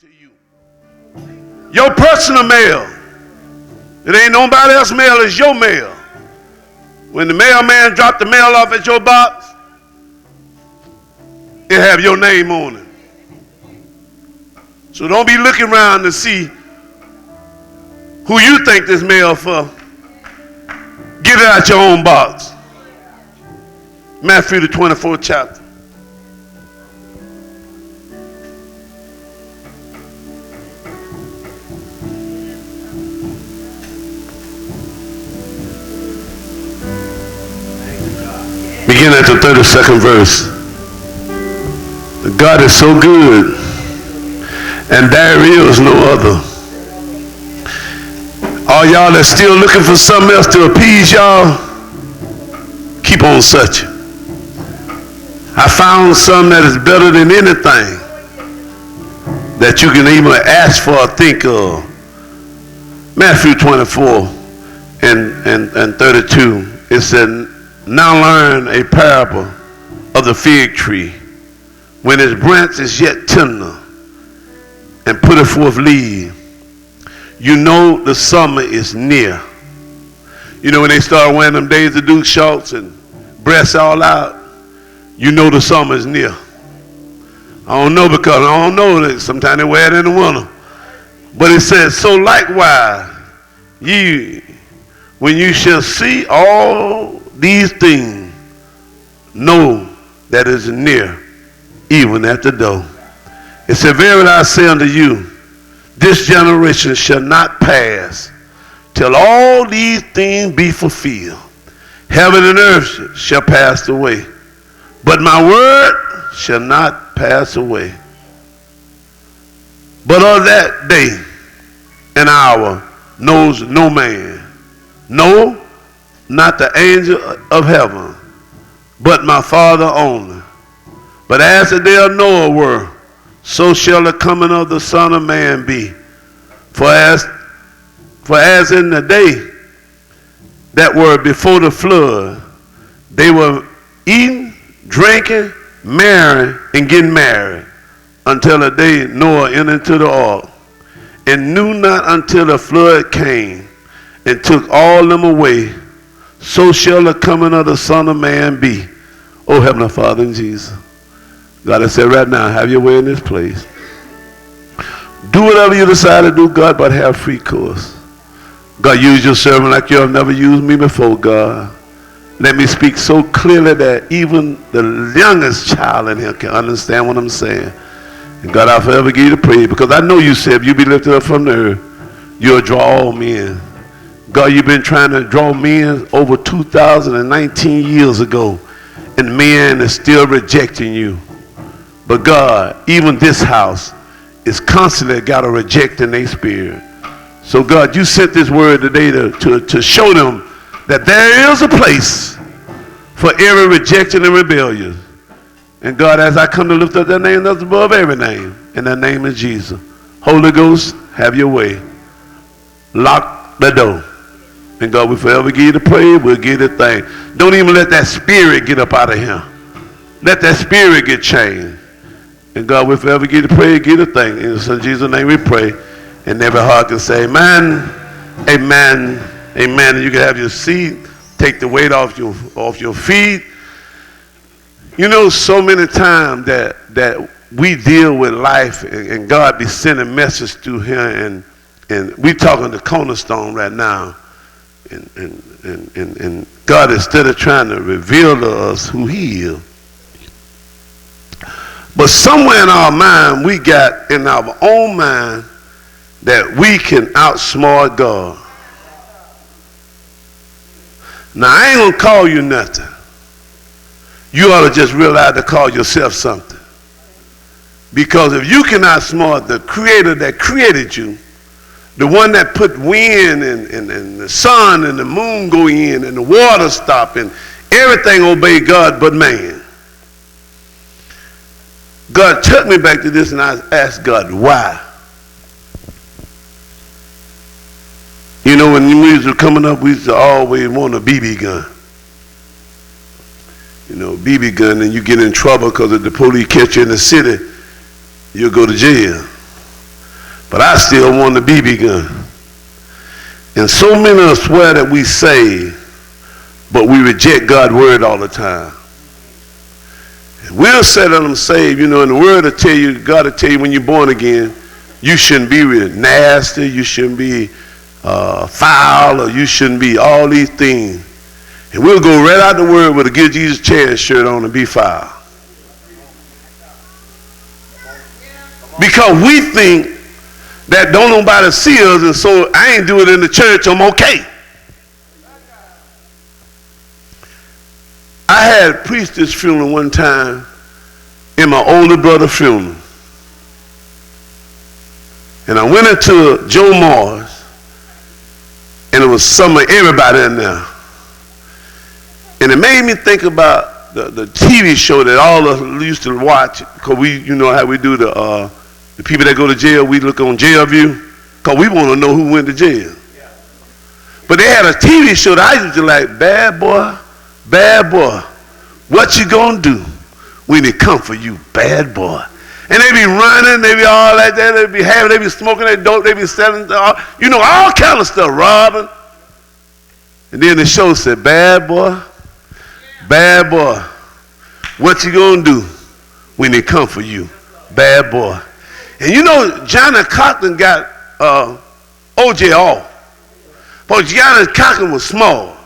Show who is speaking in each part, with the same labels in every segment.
Speaker 1: to you. Your personal mail. It ain't nobody else's mail, it's your mail. When the mailman dropped the mail off at your box, it have your name on it. So don't be looking around to see who you think this mail for. Get it out your own box. Matthew the 24th chapter. Begin at the 32nd verse. God is so good, and there is no other. All y'all that's still looking for something else to appease y'all, keep on searching. I found something that is better than anything that you can even ask for or think of. Matthew 24 and 32, it said, now learn a parable of the fig tree. When its branch is yet tender and putteth forth leaves, you know the summer is near. You know when they start wearing them days to do shorts and breasts all out, you know the summer is near. I don't know because I don't know that sometimes they wear it in the winter. But it says, so likewise, when you shall see all these things, know that it is near, even at the door. It said, verily I say unto you, this generation shall not pass till all these things be fulfilled. Heaven and earth shall pass away, but my word shall not pass away. But of that day and hour knows no man, no, not the angel of heaven, but my Father only. But as the day of Noah were, so shall the coming of the Son of Man be. For as in the day that were before the flood, they were eating, drinking, marrying, and getting married, until the day Noah entered into the ark, and knew not until the flood came, and took all them away. So shall the coming of the Son of Man be. Oh, Heavenly Father in Jesus. God, I said right now, have your way in this place. Do whatever you decide to do, God, but have free course. God, use your servant like you have never used me before, God. Let me speak so clearly that even the youngest child in here can understand what I'm saying. And God, I'll forever give you the praise, because I know you said if you be lifted up from the earth, you'll draw all men. God, you've been trying to draw men over 2019 years ago, and men is still rejecting you. But God, even this house is constantly got a reject in their spirit. So God, you sent this word today to show them that there is a place for every rejection and rebellion. And God, as I come to lift up that name that's above every name, and that name is Jesus. Holy Ghost, have your way. Lock the door. And God, we forever give you the praise, we'll give you the thing. Don't even let that spirit get up out of here. Let that spirit get changed. And God, we forever give you the praise, give you the thing. In Jesus' name we pray. And every heart can say amen, amen, amen. And you can have your seat, take the weight off your feet. You know, so many times that we deal with life and God be sending messages through here, and we talking to Cornerstone right now. And God, instead of trying to reveal to us who he is, but somewhere in our mind, we got in our own mind that we can outsmart God. Now, I ain't going to call you nothing. You ought to just realize to call yourself something. Because if you can outsmart the creator that created you, the one that put wind and the sun and the moon go in and the water stop and everything obey God but man. God took me back to this, and I asked God, why? You know, when we used to coming up, we used to always want a BB gun. You know, BB gun, and you get in trouble because if the police catch you in the city, you'll go to jail. But I still want the BB gun. And so many of us swear that we saved, but we reject God's word all the time. And we'll say that I'm saved, you know, and the word will tell you, God will tell you when you're born again, you shouldn't be really nasty, you shouldn't be foul, or you shouldn't be all these things. And we'll go right out the word with a Give Jesus a Chance shirt on and be foul. Because we think that don't nobody see us, and so I ain't do it in the church, I'm okay. I had preached this funeral one time in my older brother's funeral. And I went into Joe Moore's, and it was some of everybody in there. And it made me think about the TV show that all of us used to watch, because we, you know how we do the people that go to jail, we look on Jail View, because we want to know who went to jail. But they had a TV show that I used to like, bad boy, what you gonna do when they come for you, bad boy? And they be running, they be all like that, they be smoking that dope, they be selling, you know, all kind of stuff, robbing. And then the show said, bad boy, what you gonna do when they come for you, bad boy? And you know, Johnny Cochran got OJ off. But Johnny Cochran was small.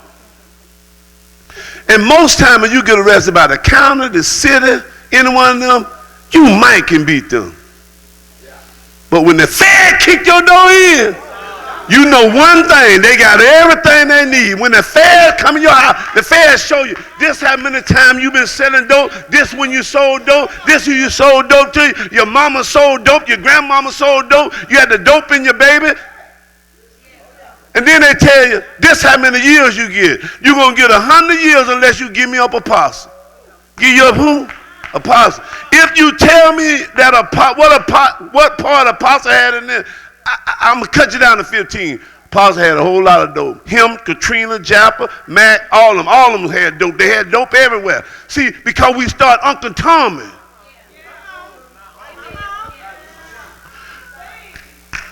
Speaker 1: And most times when you get arrested by the county, the city, any one of them, you might can beat them. But when the Fed kick your door in, you know one thing, they got everything they need. When the Fed come in your house, the Fed show you this how many times you been selling dope, this when you sold dope, this who you sold dope to, your mama sold dope, your grandmama sold dope, you had the dope in your baby. And then they tell you, this how many years you get. You're going to get 100 years unless you give me up apostle. Give you up who? Apostle. If you tell me that what part apostle had in there, I'm going to cut you down to 15. Apostle had a whole lot of dope. Him, Katrina, Jappa, Mac, all of them had dope. They had dope everywhere. See, because we start Uncle Tommy.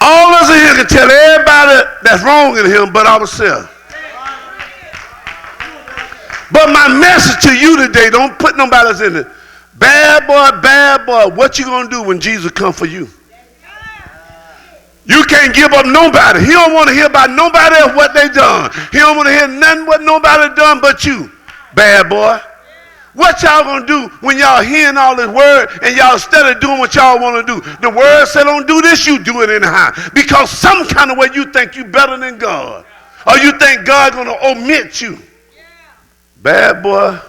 Speaker 1: All of us in here can tell everybody that's wrong in him but ourselves. But my message to you today, don't put nobody else in it. Bad boy, what you gonna do when Jesus come for you? You can't give up nobody. He don't want to hear about nobody else what they done. He don't want to hear nothing what nobody done but you. Bad boy. What y'all gonna do when y'all hearing all this word and y'all instead of doing what y'all want to do? The word said don't do this, you do it anyhow. Because some kind of way you think you better than God. Or you think God gonna omit you. Bad boy.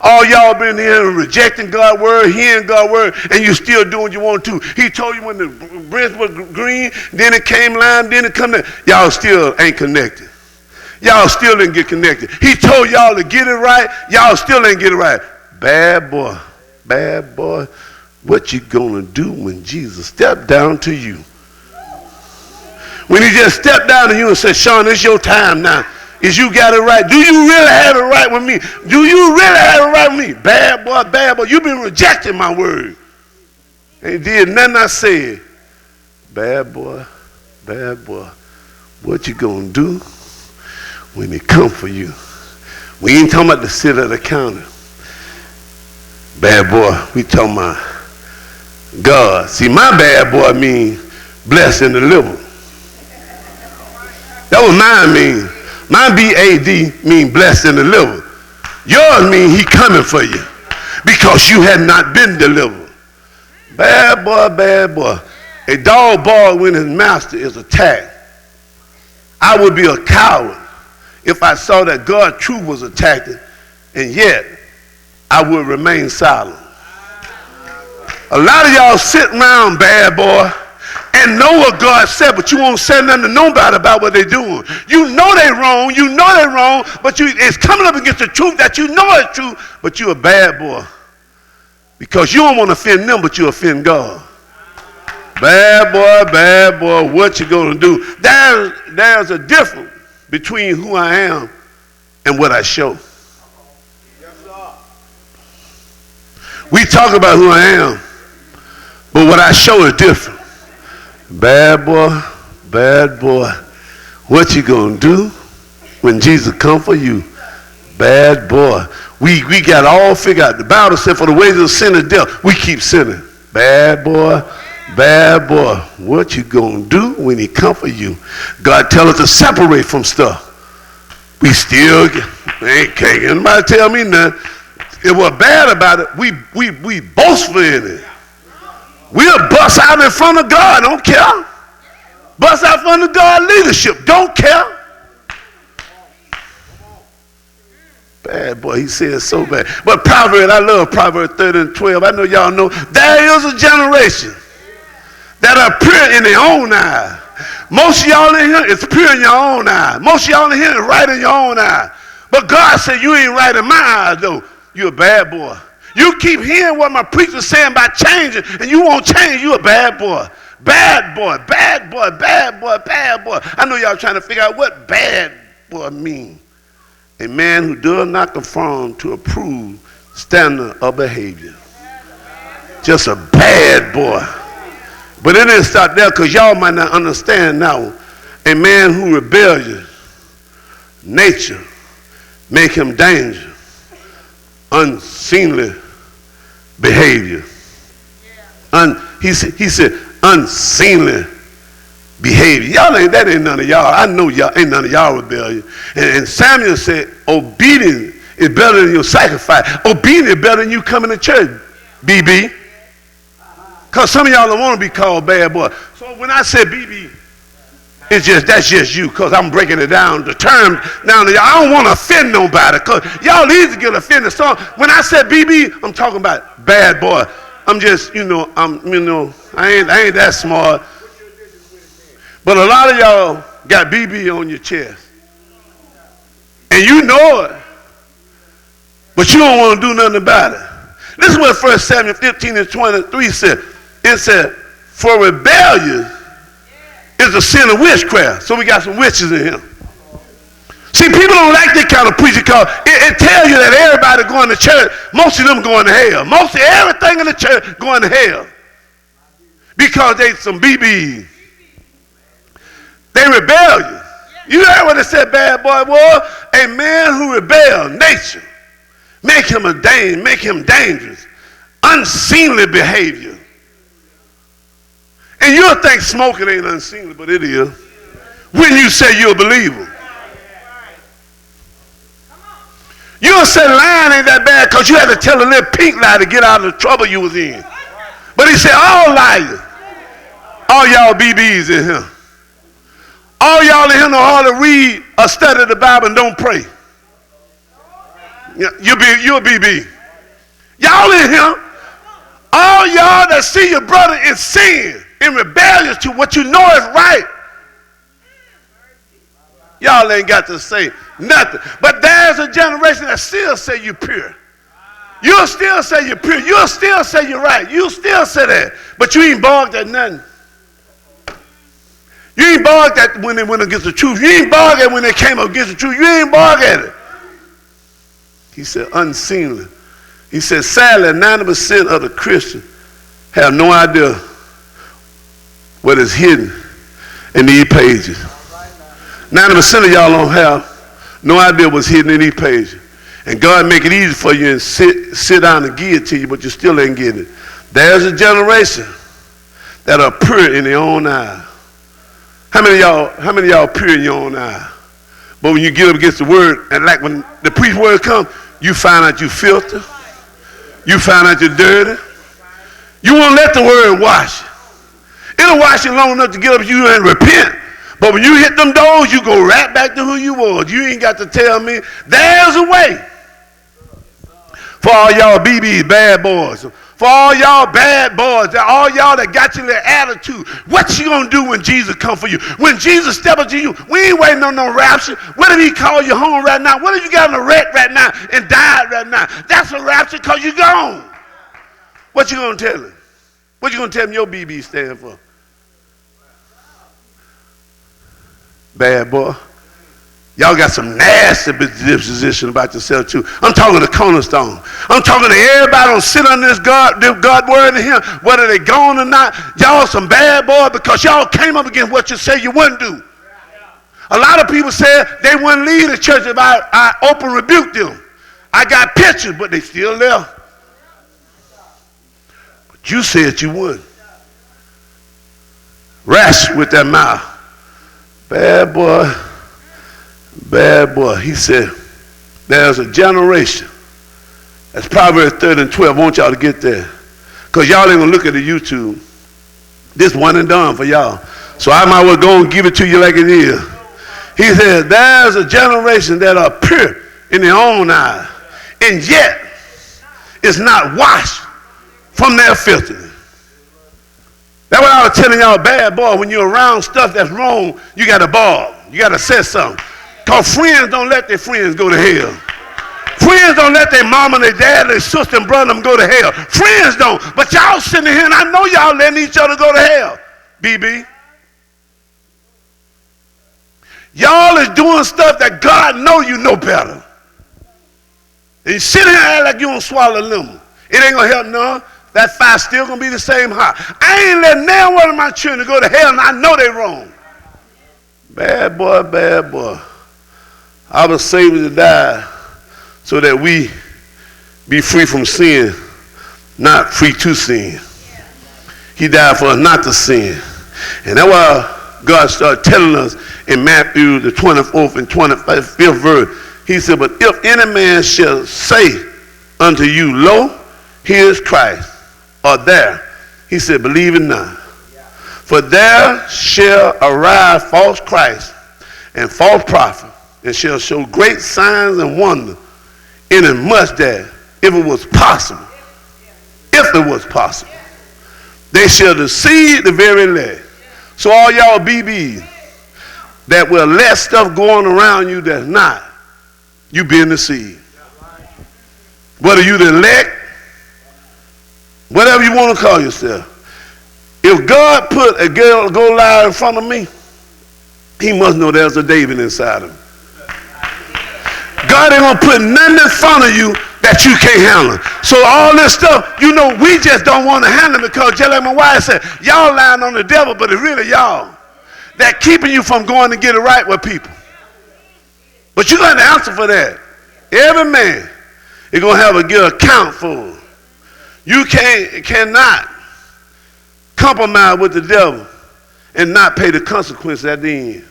Speaker 1: All y'all been here rejecting God's word, hearing God's word, and you still doing what you want to. He told you when the bridge was green, then it came lime, then it come down. Y'all still ain't connected. Y'all still didn't get connected. He told y'all to get it right. Y'all still ain't get it right. Bad boy, what you gonna do when Jesus stepped down to you? When he just stepped down to you and said, Sean, it's your time now. Is you got it right? Do you really have it right with me? Do you really have it right with me? Bad boy, you've been rejecting my word. Ain't did nothing I said. Bad boy, what you gonna do when they come for you? We ain't talking about the sit at the counter. Bad boy, we talking about God. See, my bad boy means bless and deliver. That was mine mean. My B-A-D mean bless and deliver. Yours mean he coming for you because you had not been delivered. Bad boy. A dog barks when his master is attacked. I would be a coward if I saw that God's truth was attacked, and yet I would remain silent. A lot of y'all sit around, bad boy, and know what God said, but you won't say nothing to nobody about what they're doing. You know they're wrong, but it's coming up against the truth that you know is true, but you're a bad boy. Because you don't want to offend them, but you offend God. Bad boy, what you gonna do? There's a difference between who I am and what I show. We talk about who I am, but what I show is different. Bad boy, bad boy. What you gonna do when Jesus come for you? Bad boy. We got all figured out. The Bible said for the wages of sin is death. We keep sinning. Bad boy, bad boy. What you gonna do when he come for you? God tell us to separate from stuff. We still can't anybody tell me nothing. If we're bad about it, we boastful in it. We'll bust out in front of God, don't care. Bust out in front of God leadership, don't care. Bad boy, he said so bad. But Proverbs, I love Proverbs 30 and 12. I know y'all know there is a generation that are pure in their own eyes. Most of y'all in here is pure in your own eyes. Most of y'all in here is right in your own eyes. But God said you ain't right in my eyes though. You're a bad boy. You keep hearing what my preacher's saying about changing and you won't change. You a bad boy. Bad boy, bad boy, bad boy, bad boy. I know y'all trying to figure out what bad boy means. A man who does not conform to approved standard of behavior. Just a bad boy. But it didn't stop there because y'all might not understand now. A man who rebellious nature make him dangerous. Unseemly behavior. He said unseemly behavior. That ain't none of y'all. I know y'all ain't none of y'all rebellion. And Samuel said, obedience is better than your sacrifice. Obedience is better than you coming to church, BB. Because some of y'all don't want to be called bad boy. So when I say BB, that's just you, because I'm breaking it down. The term down to y'all. I don't want to offend nobody, because y'all need to get offended. So when I said BB, I'm talking about bad boy. I'm just, I ain't that smart. But a lot of y'all got BB on your chest. And you know it. But you don't want to do nothing about it. This is what 1 Samuel 15 and 23 said. It said, for rebellion is a sin of witchcraft. So we got some witches in here. See, people don't like that kind of preaching because it tells you that everybody going to church, most of them going to hell. Most of everything in the church going to hell. Because they some BBs. They rebellious. You heard what it said, bad boy was? A man who rebels, nature, make him dangerous. Unseemly behavior. And you'll think smoking ain't unseemly, but it is. When you say you're a believer. You'll say lying ain't that bad because you had to tell a little pink lie to get out of the trouble you was in. But he said all liars. All y'all BBs in here. All y'all in here know how to read or study the Bible and don't pray. You're a BB. Y'all in here, all y'all that see your brother in sin, in rebellion to what you know is right, y'all ain't got to say nothing. But there's a generation that still say you're pure. You'll still say you're pure. You'll still say you're right. You'll still say that. But you ain't barked at nothing. You ain't barked at when they went against the truth. You ain't barked at when they came up against the truth. You ain't barked at it. He said unseemly. He said sadly 90% of the Christians have no idea what is hidden in these pages. 90% of y'all don't have no idea what's hidden in these pages. And God make it easy for you and sit down and give it to you, but you still ain't getting it. There's a generation that are pure in their own eyes. How many of y'all pure in your own eyes? But when you get up against the word, and like when the preach word comes, you find out you filthy. You find out you're dirty. You won't let the word wash you. It'll wash you long enough to get up to you and repent. But when you hit them doors, you go right back to who you was. You ain't got to tell me. There's a way. For all y'all BBs, bad boys. For all y'all bad boys, all y'all that got your little attitude, what you gonna do when Jesus come for you? When Jesus step up to you, we ain't waiting on no rapture. What if he call you home right now? What if you got in a wreck right now and died right now? That's a rapture because you gone. What you gonna tell him? What you gonna tell him your BB stand for? Bad boy. Y'all got some nasty disposition about yourself too. I'm talking to Cornerstone. I'm talking to everybody who sit under this God word in here, whether they gone or not. Y'all some bad boys because y'all came up against what you said you wouldn't do. A lot of people said they wouldn't leave the church if I open rebuked them. I got pictures, but they still left. But you said you would. Rash with that mouth. Bad boy. Bad boy. He said, there's a generation. That's Proverbs 30 and 12. I want y'all to get there. Because y'all ain't going to look at the YouTube. This one and done for y'all. So I might well go and give it to you like it is. He said, there's a generation that are pure in their own eyes, and yet is not washed from their filthiness. That's what I was telling y'all, bad boy, when you're around stuff that's wrong, you got to ball. You got to say something. Because friends don't let their friends go to hell. Friends don't let their mama, their dad, their sister and brother them go to hell. Friends don't. But y'all sitting here, and I know y'all letting each other go to hell. BB. Y'all is doing stuff that God know you know better. And you sit here and act like you don't swallow lemon. It ain't going to help none. That fire still going to be the same hot. I ain't letting now one of my children go to hell, and I know they wrong. Bad boy, bad boy. I was saved to die so that we be free from sin, not free to sin. He died for us not to sin. And that's why God started telling us in Matthew the 24th and 25th verse. He said, but if any man shall say unto you, lo, here is Christ, or there, he said, believe it not. For there shall arise false Christ and false prophet, and shall show great signs and wonders, inasmuch that if it was possible, they shall deceive the very elect. So all y'all BBs that will let stuff going around you that's not, you being deceived. Whether you the elect, whatever you want to call yourself. If God put a girl Goliath in front of me, he must know there's a David inside him. God ain't going to put nothing in front of you that you can't handle. So all this stuff, you know, we just don't want to handle it because just like my wife said, y'all lying on the devil, but it's really y'all that keeping you from going to get it right with people. But you're going to answer for that. Every man is going to have a good account for. You cannot compromise with the devil and not pay the consequences at the end.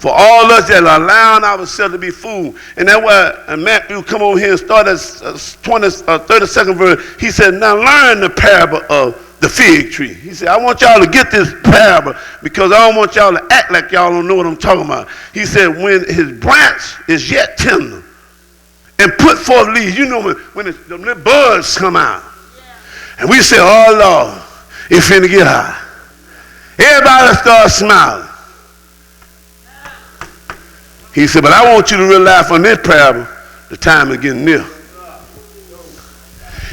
Speaker 1: For all us that are allowing ourselves to be fooled. And that's why Matthew come over here and start at 32nd verse. He said, now learn the parable of the fig tree. He said, I want y'all to get this parable because I don't want y'all to act like y'all don't know what I'm talking about. He said, when his branch is yet tender and put forth leaves, you know when the little buds come out. And we say, oh Lord, it's finna get hot. Everybody starts smiling. He said, but I want you to realize from this parable, the time is getting near.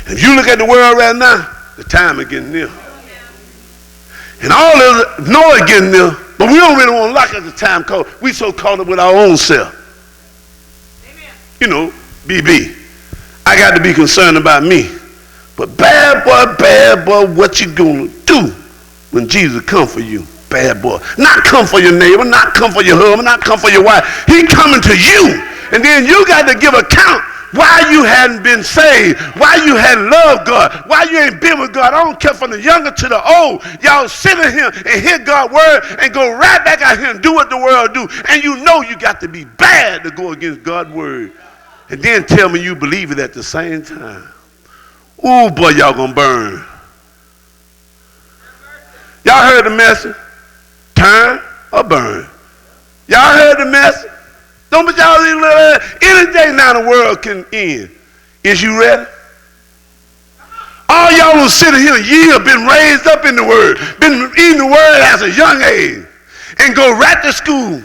Speaker 1: If you look at the world right now, the time is getting near. And all of us know it's getting near, but we don't really want to look at the time because we so caught up with our own self. Amen. You know, BB, I got to be concerned about me. But bad boy, what you gonna do when Jesus come for you? Bad boy. Not come for your neighbor, not come for your husband, not come for your wife. He coming to you. And then you got to give account why you hadn't been saved, why you hadn't loved God, why you ain't been with God. I don't care from the younger to the old. Y'all sit in here and hear God's word and go right back out here and do what the world do. And you know you got to be bad to go against God's word. And then tell me you believe it at the same time. Ooh, boy, y'all gonna burn. Y'all heard the message? Turn or burn. Y'all heard the message? Don't be y'all any day now the world can end. Is you ready? All y'all who sitting here years been raised up in the word, been eating the word as a young age, and go right to school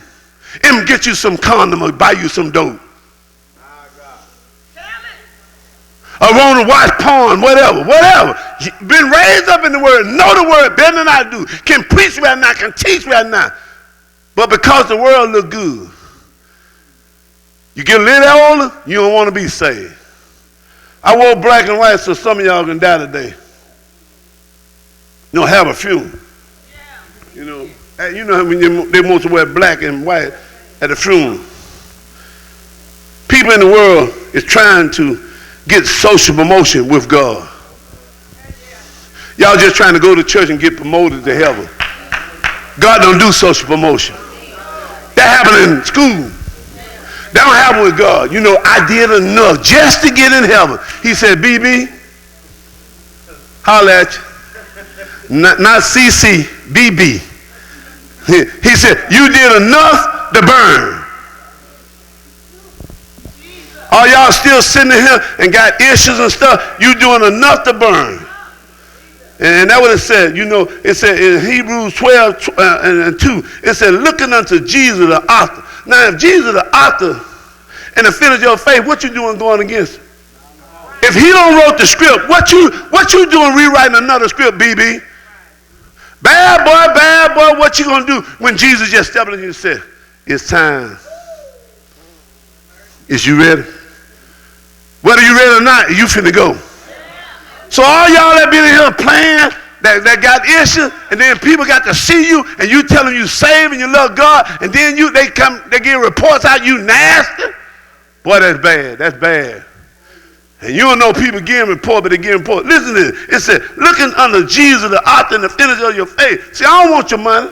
Speaker 1: and get you some condom or buy you some dope. Or want to watch porn, whatever. Been raised up in the word, know the word better than I do, can preach right now, can teach right now. But because the world look good, You get a little older, you don't want to be saved. I wore black and white so some of y'all can die today. You don't have a funeral. You know when they want to wear black and white at the funeral. People in the world is trying to get social promotion with God. Y'all just trying to go to church and get promoted to heaven. God don't do social promotion. That happened in school. That don't happen with God. You know, I did enough just to get in heaven. He said, BB, holla at you. Not CC, BB. He said, you did enough to burn. All y'all still sitting here and got issues and stuff, you doing enough to burn. And that's what it said. You know, it said in Hebrews 12 and 2, it said, looking unto Jesus the author. Now, if Jesus the author and the finisher of your faith, what you doing going against him? If he don't wrote the script, what you doing rewriting another script, BB? Bad boy, what you gonna do when Jesus just stepped in and said, it's time. Is you ready? Whether you ready or not, you finna go. So all y'all that been in here playing, that got issues, and then people got to see you, and you tell them you saved and you love God, and then they get reports out you nasty. Boy, that's bad. That's bad. And you don't know people getting report, but they getting report. Listen to this. It said, looking unto Jesus, the author and the finisher of your faith. See, I don't want your money.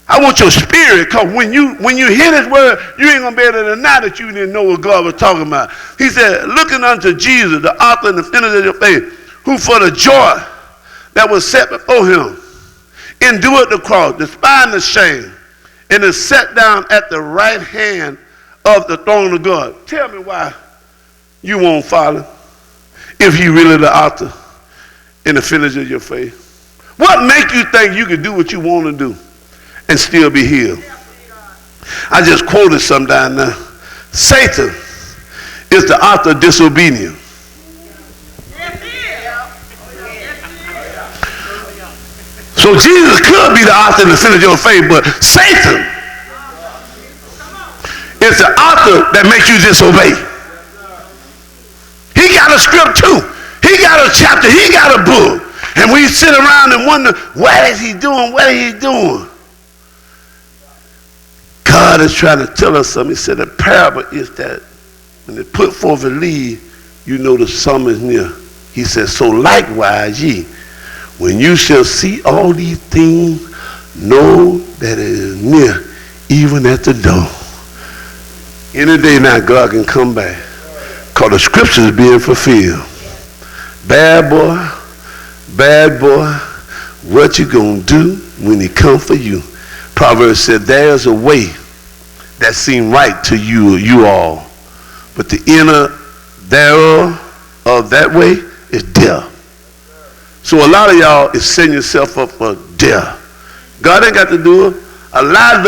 Speaker 1: I want your spirit, because when you hear this word, you ain't going to be able to deny that you didn't know what God was talking about. He said, looking unto Jesus, the author and the finisher of your faith, who for the joy that was set before him endured the cross, despising the shame, and is set down at the right hand of the throne of God. Tell me why you won't follow if he really the author and the finisher of your faith. What make you think you can do what you want to do and still be healed? I just quoted some down there. Satan is the author of disobedience. So Jesus could be the author and the finisher of your faith, but Satan is the author that makes you disobey. He got a script too. He got a chapter. He got a book. And we sit around and wonder, what is he doing? What is he doing? God is trying to tell us something. He said the parable is that when they put forth a lead, you know the summer is near. He says, so likewise ye, when you shall see all these things, know that it is near, even at the door. Any day now, God can come back, because the scriptures is being fulfilled. Bad boy, what you gonna do when he come for you? Proverbs said, there's a way that seem right to you all, but the inner thereof of that way is death. So a lot of y'all is setting yourself up for death. God ain't got to do it. A lie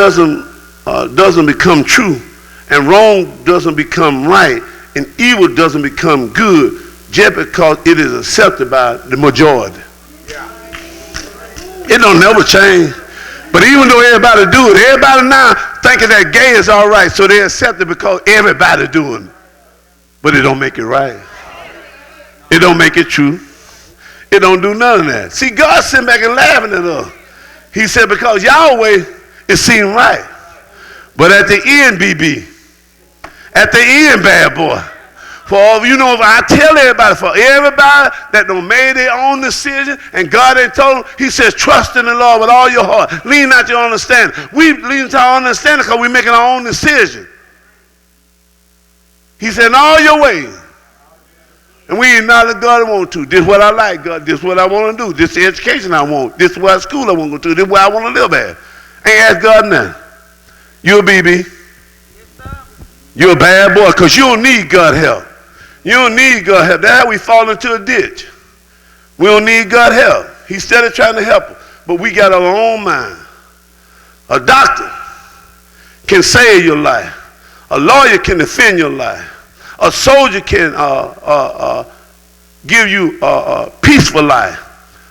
Speaker 1: doesn't become true, and wrong doesn't become right, and evil doesn't become good just because it is accepted by the majority. It don't never change. But even though everybody do it, everybody now thinking that gay is all right, so they accept it because everybody doing it. But it don't make it right. It don't make it true. It don't do none of that. See, God sitting back and laughing at us. He said, because Yahweh, it seemed right. But at the end, BB, at the end, bad boy, for all of you know, I tell everybody, for everybody that done made their own decision and God ain't told them, he says, trust in the Lord with all your heart. Lean not your understanding. We lean to our understanding because we're making our own decision. He said, in all your ways. And we ain't not let God want to. This is what I like, God. This is what I want to do. This is the education I want. This is what school I want to go to. This is where I want to live at. Ain't ask God nothing. You a BB. You're a bad boy because you don't need God's help. You don't need God's help. That's how we fall into a ditch. We don't need God's help. He's steady trying to help us. But we got our own mind. A doctor can save your life. A lawyer can defend your life. A soldier can give you a peaceful life.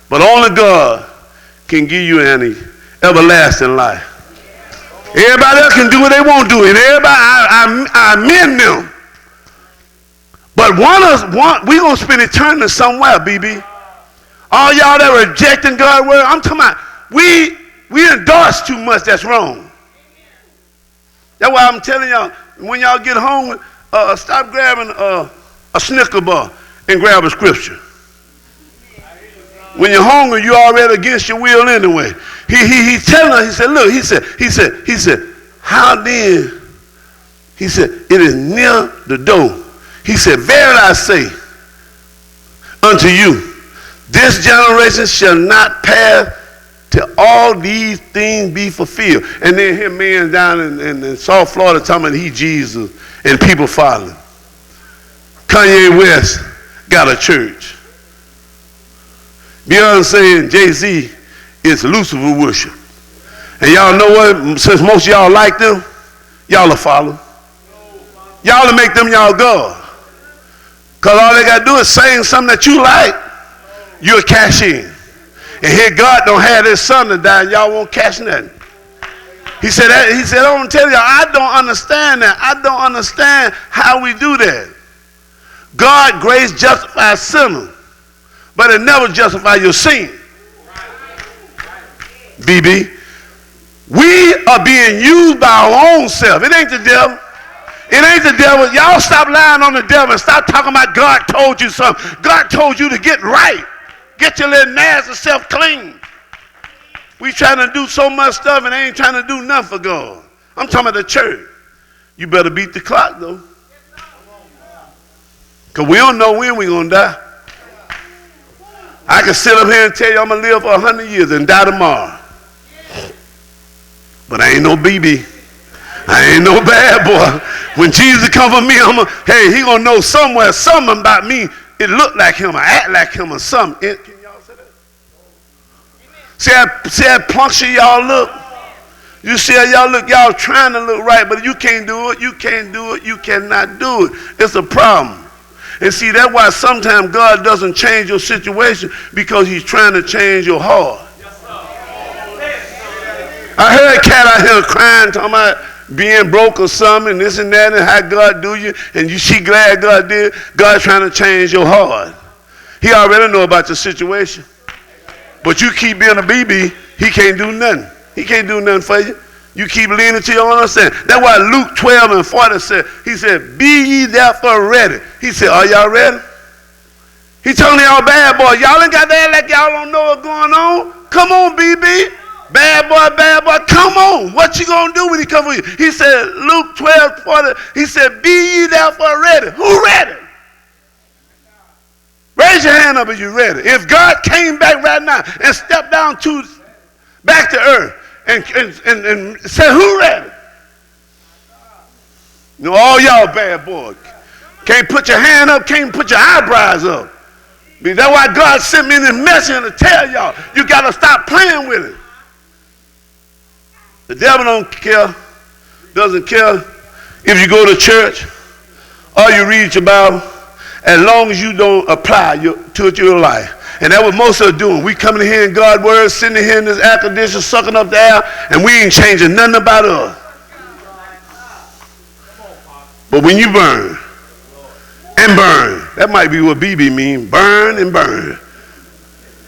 Speaker 1: But only God can give you an everlasting life. Everybody else can do what they want to do, and everybody, I amend them. But we gonna spend eternity somewhere, BB. All y'all that are rejecting God's word, I'm talking about we endorse too much. That's wrong. That's why I'm telling y'all, when y'all get home, stop grabbing a Snicker bar and grab a scripture. When you're hungry, you're already against your will anyway. He's telling us, he said, look, he said, how then? He said, it is near the door. He said, verily I say unto you, this generation shall not pass till all these things be fulfilled. And then here man down in South Florida talking about he Jesus and people following. Kanye West got a church. Beyonce and Jay-Z is Lucifer worship. And y'all know what? Since most of y'all like them, y'all will follow. Y'all will make them y'all God. Because all they got to do is sing something that you like, you'll cash in. And here God don't have his son to die and y'all won't cash nothing. He said, I want to tell y'all, I don't understand that. I don't understand how we do that. God grace justifies sinners, but it never justifies your sin. BB, we are being used by our own self. It ain't the devil. It ain't the devil. Y'all stop lying on the devil and stop talking about God told you something. God told you to get right. Get your little nasty self clean. We trying to do so much stuff and they ain't trying to do nothing for God. I'm talking about the church. You better beat the clock though. Because we don't know when we're going to die. I can sit up here and tell you I'm going to live for 100 years and die tomorrow. But I ain't no BB. I ain't no bad boy. When Jesus come for me, he going to know somewhere, something about me. It look like him, or act like him, or something. Can y'all say that? See how puncture y'all look? You see how y'all look? Y'all trying to look right, but you can't do it. You can't do it. You cannot do it. It's a problem. And see, that's why sometimes God doesn't change your situation because he's trying to change your heart. I heard a cat out here crying, talking about being broke or something, and this and that, and how God do you, and she glad God did. God's trying to change your heart. He already know about your situation. But you keep being a BB, he can't do nothing. He can't do nothing for you. You keep leaning to your own understanding. That's why Luke 12 and 40 said, he said, be ye therefore ready. He said, are y'all ready? He telling y'all bad boy, y'all ain't got that like y'all don't know what's going on. Come on, BB. Bad boy, come on. What you gonna do when he come for you? He said, Luke 12, 40, he said, be ye therefore ready. Who ready? Raise your hand up if you're ready. If God came back right now and stepped down back to earth and said, who ready? You know, all y'all bad boys. Can't put your hand up, can't put your eyebrows up. That's why God sent me this message to tell y'all, you got to stop playing with it. The devil doesn't care if you go to church or you read your Bible, as long as you don't apply to it your life. And that's what most of us doing. We coming in here in God's word, sitting here in this air conditioner, sucking up the air, and we ain't changing nothing about us. But when you burn and burn, that might be what BB mean, burn and burn.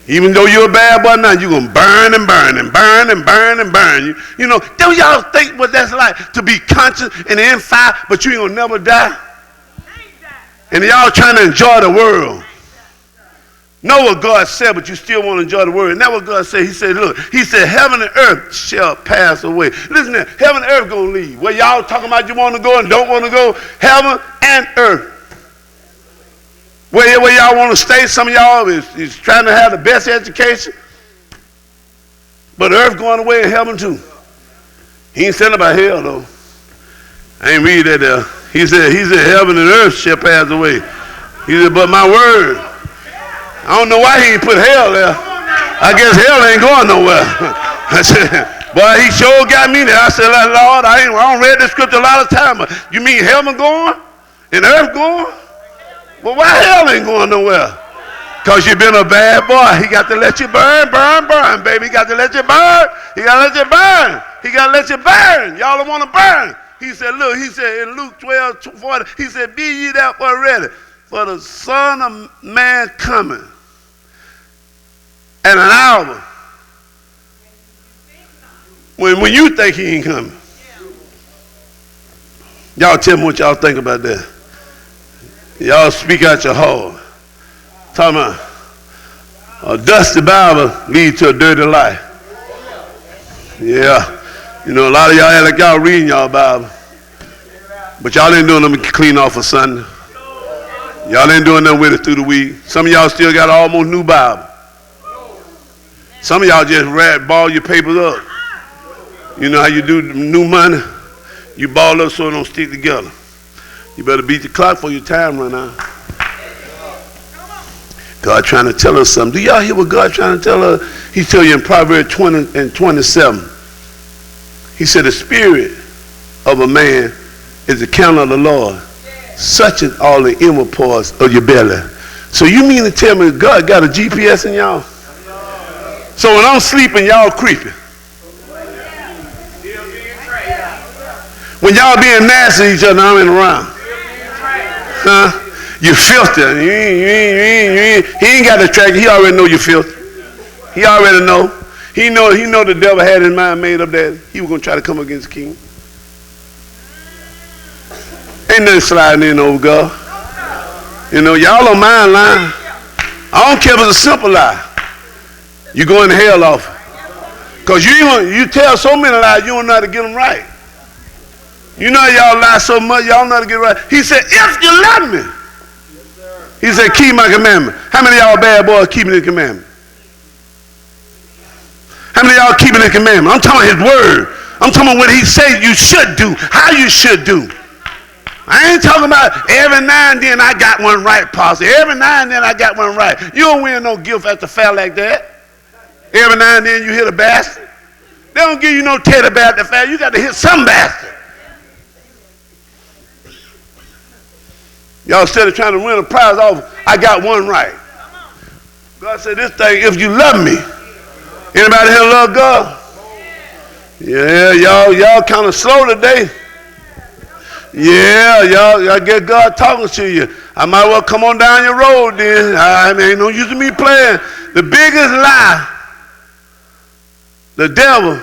Speaker 1: Even though you're a bad boy now, you're going to burn and burn and burn and burn and burn. You know, don't y'all think what that's like to be conscious and in fire, but you ain't going to never die? And y'all trying to enjoy the world. Know what God said, but you still want to enjoy the world. And that's what God said. He said, look, he said, heaven and earth shall pass away. Listen to that. Heaven and earth going to leave. Where y'all talking about you want to go and don't want to go, heaven and earth. Where y'all want to stay, some of y'all is trying to have the best education. But earth going away and heaven too. He ain't saying about hell though. I ain't read that there. He said heaven and earth shall pass away. He said, but my word. I don't know why he ain't put hell there. I guess hell ain't going nowhere. I said, boy, he sure got me there. I said, Lord, I don't read this scripture a lot of time. But you mean heaven going and earth going? Well, why hell ain't going nowhere? Because you've been a bad boy. He got to let you burn, baby. He got to let you burn. He got to let you burn. He got to let you burn. Y'all don't want to burn. He said, look, he said in Luke 12:40, he said, be ye therefore ready, for the Son of Man coming at an hour when you think he ain't coming. Y'all tell me what y'all think about that. Y'all speak out your heart. Talking about a dusty Bible leads to a dirty life. Yeah. You know, a lot of y'all act like y'all reading y'all Bible. But y'all ain't doing them clean off for Sunday. Y'all ain't doing nothing with it through the week. Some of y'all still got an almost new Bible. Some of y'all just ball your papers up. You know how you do new money? You ball up so it don't stick together. You better beat the clock before your time run out. God trying to tell us something. Do y'all hear what God trying to tell us? He tell you in Proverbs 20 and 27. He said, the spirit of a man is the counsel of the Lord. Such is all the inward parts of your belly. So you mean to tell me God got a GPS in y'all? So when I'm sleeping, y'all creeping. When y'all being nasty to each other, I ain't around. Huh? You filthy. He ain't got to track you. He already know you filthy. He already know. He know the devil had his mind made up that he was going to try to come against the king. Ain't nothing sliding in over God. You know, y'all don't mind lying. I don't care if it's a simple lie. You going to hell off it. Because you tell so many lies, you don't know how to get them right. You know y'all lie so much, y'all know how to get right. He said, if you love me. He said, keep my commandment. How many of y'all bad boys keeping his commandment? How many of y'all keeping his commandment? I'm talking his word. I'm talking about what he said you should do, how you should do. I ain't talking about every now and then I got one right, Pastor. Every now and then I got one right. You don't win no gift after fair like that. Every now and then you hit a bastard. They don't give you no teddy bear after fair. You got to hit some bastard. Y'all instead of trying to win a prize off, I got one right. God said this thing, if you love me. Anybody here love God? Yeah, y'all kind of slow today. Yeah, y'all get God talking to you. I might well come on down your road then. I mean, ain't no use of me playing. The biggest lie the devil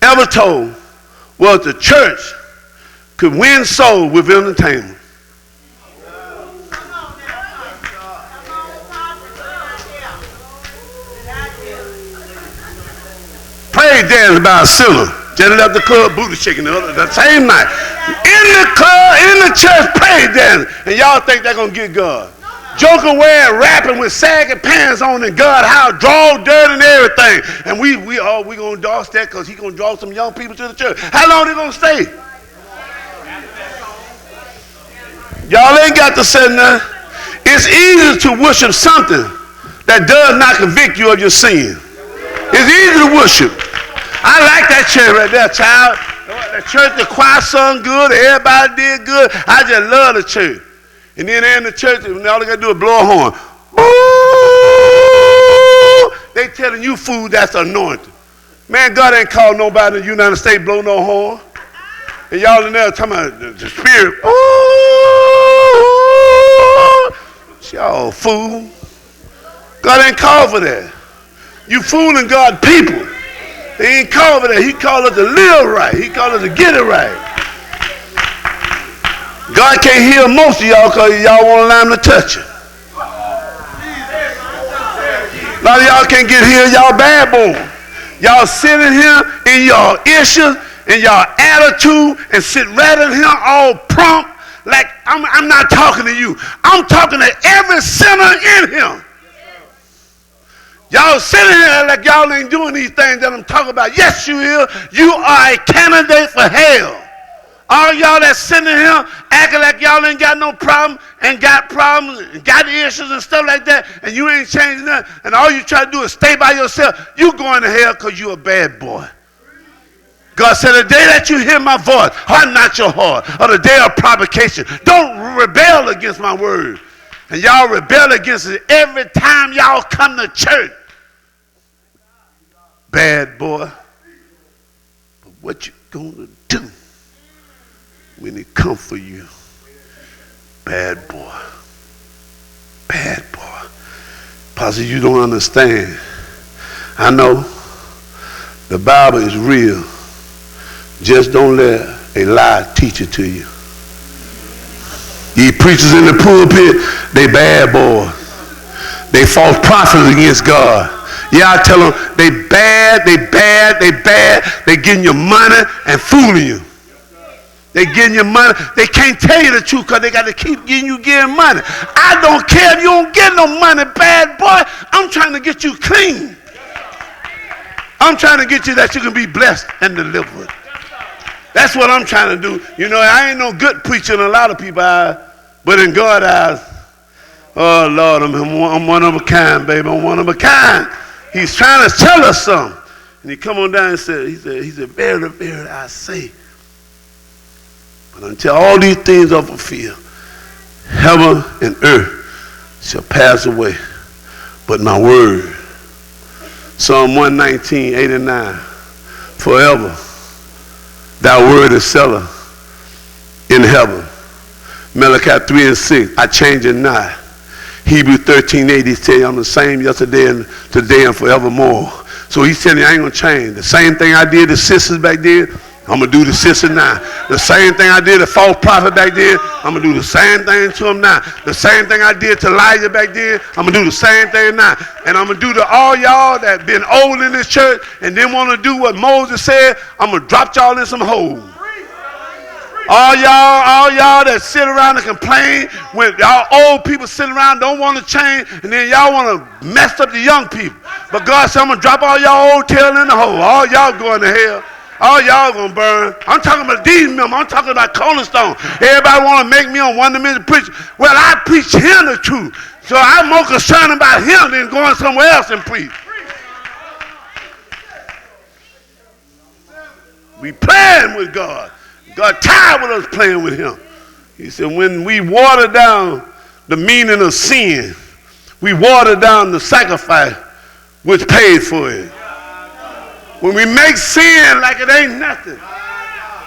Speaker 1: ever told was the church could win souls with entertainment. Praise dance by a sinner. Just left the club booty shaking the same night. In the club, in the church, praise dance. And y'all think they're going to get God. Joker wearing, rapping with sagging pants on in God house, draw dirt and everything. And we going to endorse that because he's going to draw some young people to the church. How long they going to stay? Y'all ain't got to say nothing. It's easy to worship something that does not convict you of your sin. It's easy to worship. I like that church right there, child. The church, the choir sung good, everybody did good. I just love the church. And then they're in the church, and all they got to do is blow a horn. Ooh, they telling you food that's anointed. Man, God ain't called nobody in the United States blow no horn. And y'all in there talking about the spirit. Ooh, y'all fool. God ain't called for that. You fooling God people. They ain't called for that. He called us to live right. He called us to get it right. God can't heal most of y'all because y'all won't allow him to touch you. A lot of y'all can't get healed. Y'all bad born. Y'all sitting here in your issues, in your attitude, and sit right in here all prompt like I'm not talking to you. I'm talking to every sinner in him. Y'all sitting here like y'all ain't doing these things that I'm talking about. Yes, you is. You are a candidate for hell. All y'all that's sitting here acting like y'all ain't got no problem and got problems and got issues and stuff like that, and you ain't changing nothing, and all you try to do is stay by yourself, you going to hell because you a bad boy. God said, the day that you hear my voice, harden not your heart, or the day of provocation. Don't rebel against my word. And y'all rebel against it every time y'all come to church. Bad boy. what you gonna do when it come for you? Bad boy. Bad boy. Pastor, you don't understand. I know the Bible is real. Just don't let a lie teach it to you. These preachers in the pulpit, they bad boys. They false prophets against God. Yeah, I tell them, they bad. They getting your money and fooling you. They getting your money. They can't tell you the truth because they got to keep getting money. I don't care if you don't get no money, bad boy. I'm trying to get you clean. I'm trying to get you that you can be blessed and delivered. That's what I'm trying to do. You know, I ain't no good preacher in a lot of people's eyes, but in God's eyes, oh, Lord, I'm one of a kind, baby. I'm one of a kind. He's trying to tell us something. And he come on down and said, he said, verily, verily, I say, but until all these things are fulfilled, heaven and earth shall pass away, but my word. Psalm 119, 8 and 9. Forever thy word is settled in heaven. Malachi 3 and 6. I change it not. Hebrews 13, 8. He said, I'm the same yesterday and today and forevermore. So he's telling you, I ain't going to change. The same thing I did to sisters back then, I'm going to do to sisters now. The same thing I did to false prophet back then, I'm going to do the same thing to them now. The same thing I did to Elijah back then, I'm going to do the same thing now. And I'm going to do to all y'all that been old in this church and didn't want to do what Moses said, I'm going to drop y'all in some holes. All y'all that sit around and complain when y'all old people sitting around don't want to change, and then y'all want to mess up the young people. But God said, I'm going to drop all y'all old tail in the hole. All y'all going to hell. All y'all going to burn. I'm talking about these members. I'm talking about Cornerstone. Everybody want to make me on one-dimensional preacher. Well, I preach him the truth. So I'm more concerned about him than going somewhere else and preach. We playing with God. God tired with us playing with him. He said, when we water down the meaning of sin, we water down the sacrifice which paid for it. When we make sin like it ain't nothing,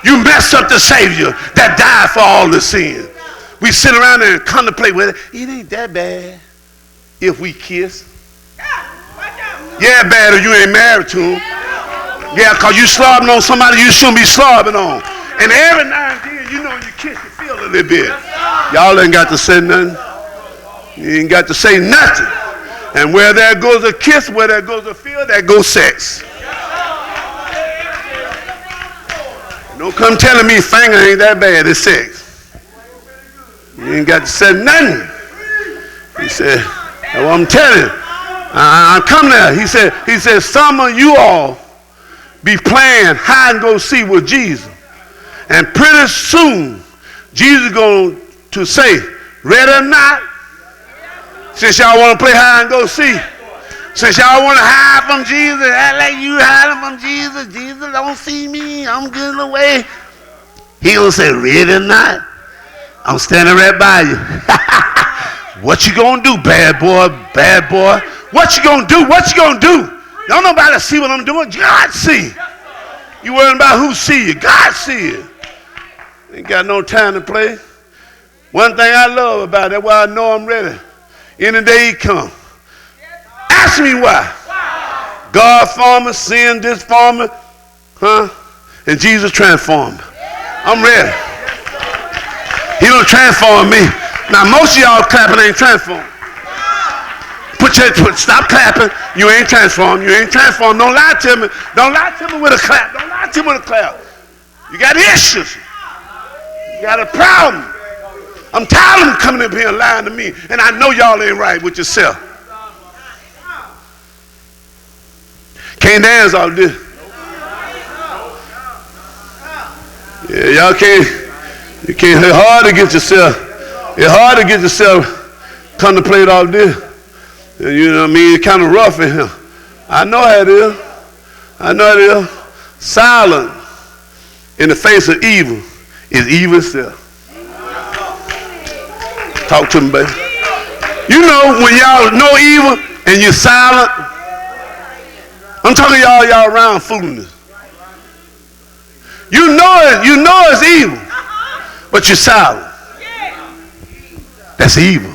Speaker 1: you mess up the Savior that died for all the sin. We sit around and contemplate with it. It ain't that bad if we kiss. Yeah, bad if you ain't married to him. Yeah, because you slobbing on somebody you shouldn't be slobbing on. And every now and then, you know, you kiss, you feel a little bit. Y'all ain't got to say nothing. You ain't got to say nothing. And where there goes a kiss, where there goes a feel, there goes sex. Don't come telling me finger ain't that bad, it's sex. You ain't got to say nothing. He said, well, I'm telling you, I'm coming there. He said, some of you all be playing hide and go see with Jesus. And pretty soon, Jesus going to say, ready or not, since y'all want to play hide and go see, since y'all want to hide from Jesus, act like you hiding from Jesus, Jesus don't see me, I'm getting away. He going to say, ready or not, I'm standing right by you. What you going to do, bad boy, bad boy? What you going to do? What you going to do? Don't nobody see what I'm doing. God see. You worrying about who see you. God see it. Ain't got no time to play. One thing I love about it, that's why I know I'm ready. Any day he come. Ask me why. God formed me, sin disformed me, and Jesus transformed me. I'm ready. He don't transform me. Now most of y'all clapping ain't transformed. Stop clapping. You ain't transformed. You ain't transformed. Don't lie to me. Don't lie to me with a clap. Don't lie to me with a clap. You got issues. You got a problem. I'm tired of them coming up here and lying to me, and I know y'all ain't right with yourself. Can't dance all this. Yeah, y'all can't. You can't. It's hard to get yourself. It's hard to get yourself contemplate all this. And you know what I mean? It's kind of rough in here. I know how it is. I know it is. Silent in the face of evil is evil itself. Talk to me, baby. You know when y'all know evil and you're silent. I'm talking y'all around fooling us. You know it's evil, but you're silent. That's evil.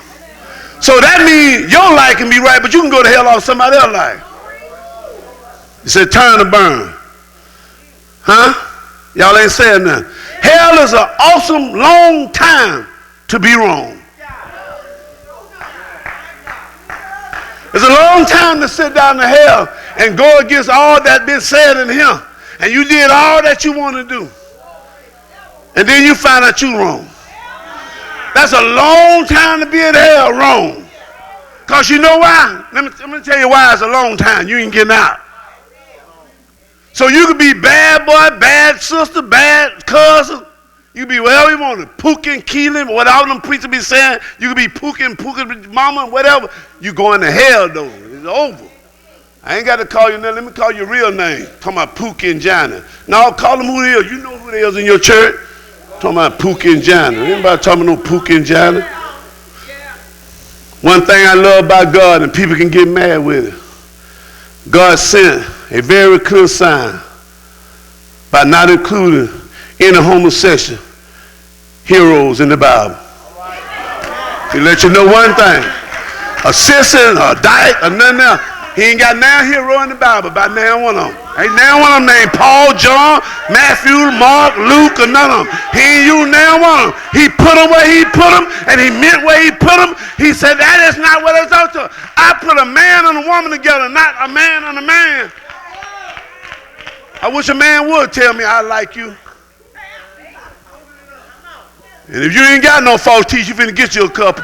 Speaker 1: So that means your life can be right, but you can go to hell off somebody else's life. He said, turn to burn. Huh? Y'all ain't saying nothing. Hell is an awesome long time to be wrong. It's a long time to sit down to hell and go against all that been said in here. And you did all that you want to do. And then you find out you're wrong. That's a long time to be in hell wrong. Because you know why? Let me tell you why it's a long time. You ain't getting out. So you could be bad boy, bad sister, bad cousin. You can be whatever you want to. Pookin', keeling, whatever them preachers be saying. You could be pookin' mama, whatever. You going to hell though. It's over. I ain't got to call you nothing. Let me call your real name. Talking about Pookie and Johnny. No, call them who they is. You know who they is in your church. Talking about Pookie and Johnny. Anybody talking about no Pookie and Johnny? One thing I love about God, and people can get mad with it. God sent a very clear sign by not including any homosexual heroes in the Bible. To let you know one thing. A citizen, a dyke, or nothing else. He ain't got now hero in the Bible, about now one of them. Ain't now one of them named Paul, John, Matthew, Mark, Luke, or none of them. He ain't you now one of them. He put them where he put them, and he meant where he put them. He said, that is not what it's out to. I put a man and a woman together, not a man and a man. I wish a man would tell me I like you. And if you ain't got no false teeth, you finna get you a couple.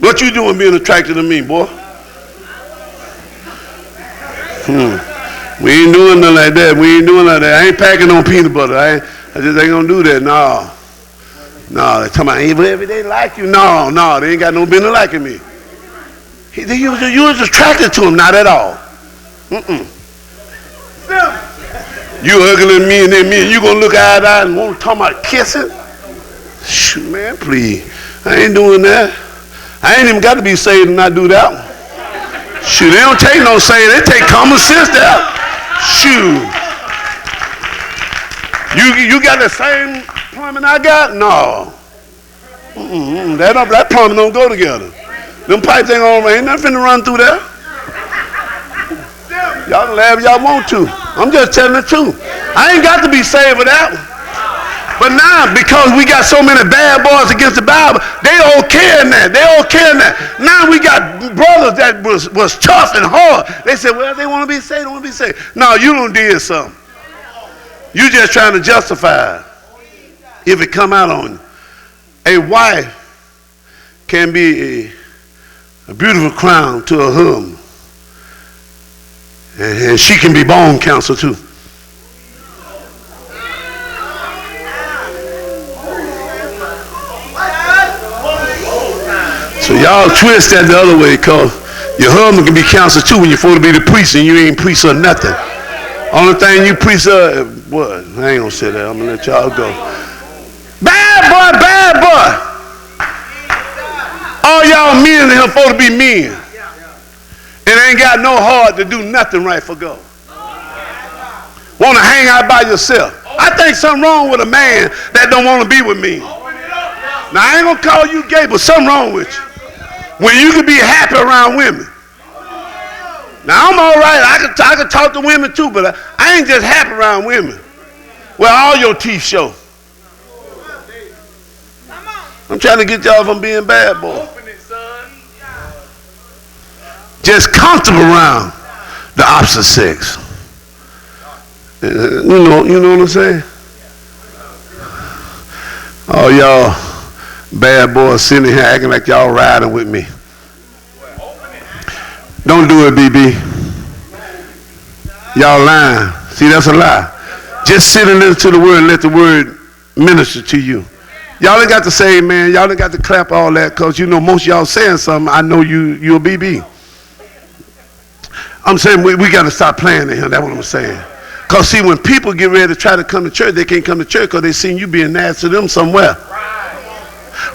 Speaker 1: What you doing being attracted to me, boy? We ain't doing nothing like that. We ain't doing like that. I ain't packing on peanut butter. I just ain't gonna do that. No. No, they talking about every day like you. No, they ain't got no business liking me. You was attracted to him, not at all. You ugly than me and then me and you gonna look eye to eye and want to talk about kissing? Shoot, man, please. I ain't doing that. I ain't even got to be saved and not do that one. Shoot, they don't take no saved. They take common sense there. Shoot. You got the same plumbing I got? No. That plumbing don't go together. Them pipes ain't nothing to run through there. Y'all can laugh if y'all want to. I'm just telling the truth. I ain't got to be saved for that one. But now, because we got so many bad boys against the Bible, they okay in that. They okay in that. Now we got brothers that was tough and hard. They said, well, they want to be saved, they want to be saved. No, you don't did something. You just trying to justify it if it come out on you. A wife can be a beautiful crown to a husband. And she can be bone cancer too. So y'all twist that the other way, because your husband can be cancer too when you're supposed to be the priest and you ain't priest or nothing. Only thing you priest what? I ain't gonna say that. I'm gonna let y'all go. Bad boy. All y'all men in here supposed to be men. And ain't got no heart to do nothing right for God. Want to hang out by yourself. I think something wrong with a man that don't want to be with me. Now I ain't gonna call you gay, but something wrong with you. When you can be happy around women. Now I'm all right. I can talk to women too, but I ain't just happy around women. Well, all your teeth show. I'm trying to get y'all from being bad boys. Just comfortable around the opposite sex. You know what I'm saying? Oh, y'all bad boys sitting here acting like y'all riding with me. Don't do it, BB. Y'all lying. See, that's a lie. Just sit and listen to the word and let the word minister to you. Y'all ain't got to say, man, y'all ain't got to clap all that, because you know most of y'all saying something, I know you're a BB. I'm saying we got to stop playing in here. That's what I'm saying. Because see, when people get ready to try to come to church, they can't come to church because they seen you being nasty to them somewhere.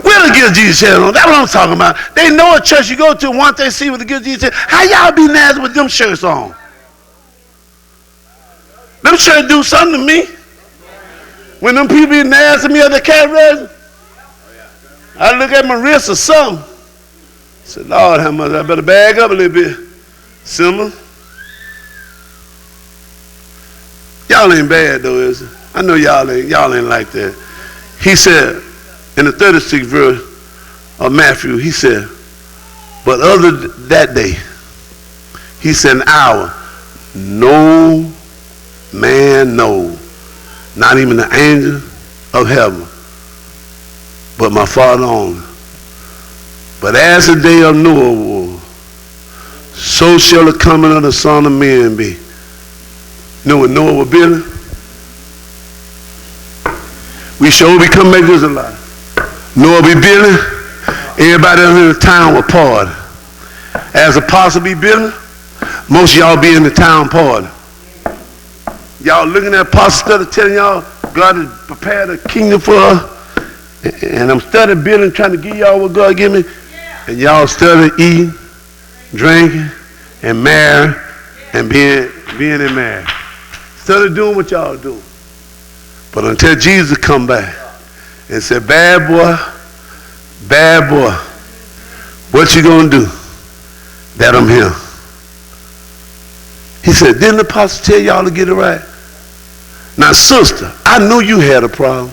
Speaker 1: Where the Give Jesus shirt on? That's what I'm talking about. They know a church you go to, once they see what the Give Jesus shirt, how y'all be nasty with them shirts on? Them should do something to me. When them people be nasty to me at the cat register, I look at my wrist or something. I said, Lord, how much I better bag up a little bit. Simmons. Y'all ain't bad though, is it? I know y'all ain't like that. He said, in the 36th verse of Matthew, he said, but other that day, he said, an hour, no man knows, not even the angel of heaven, but my Father only. But as the day of Noah was, so shall the coming of the Son of Man be. You know what Noah was building? We sure become make this alive. Noah be building, everybody in the town will party. As apostle be building, most of y'all be in the town party. Y'all looking at apostle instead of telling y'all God has prepared a kingdom for us. And I'm studying building, trying to give y'all what God give me. And y'all studying, eating, drinking, and marrying, and being in marriage. Instead of doing what y'all do. But until Jesus come back and say, bad boy, what you gonna do? That I'm here. He said, didn't the apostle tell y'all to get it right? Now, sister, I knew you had a problem.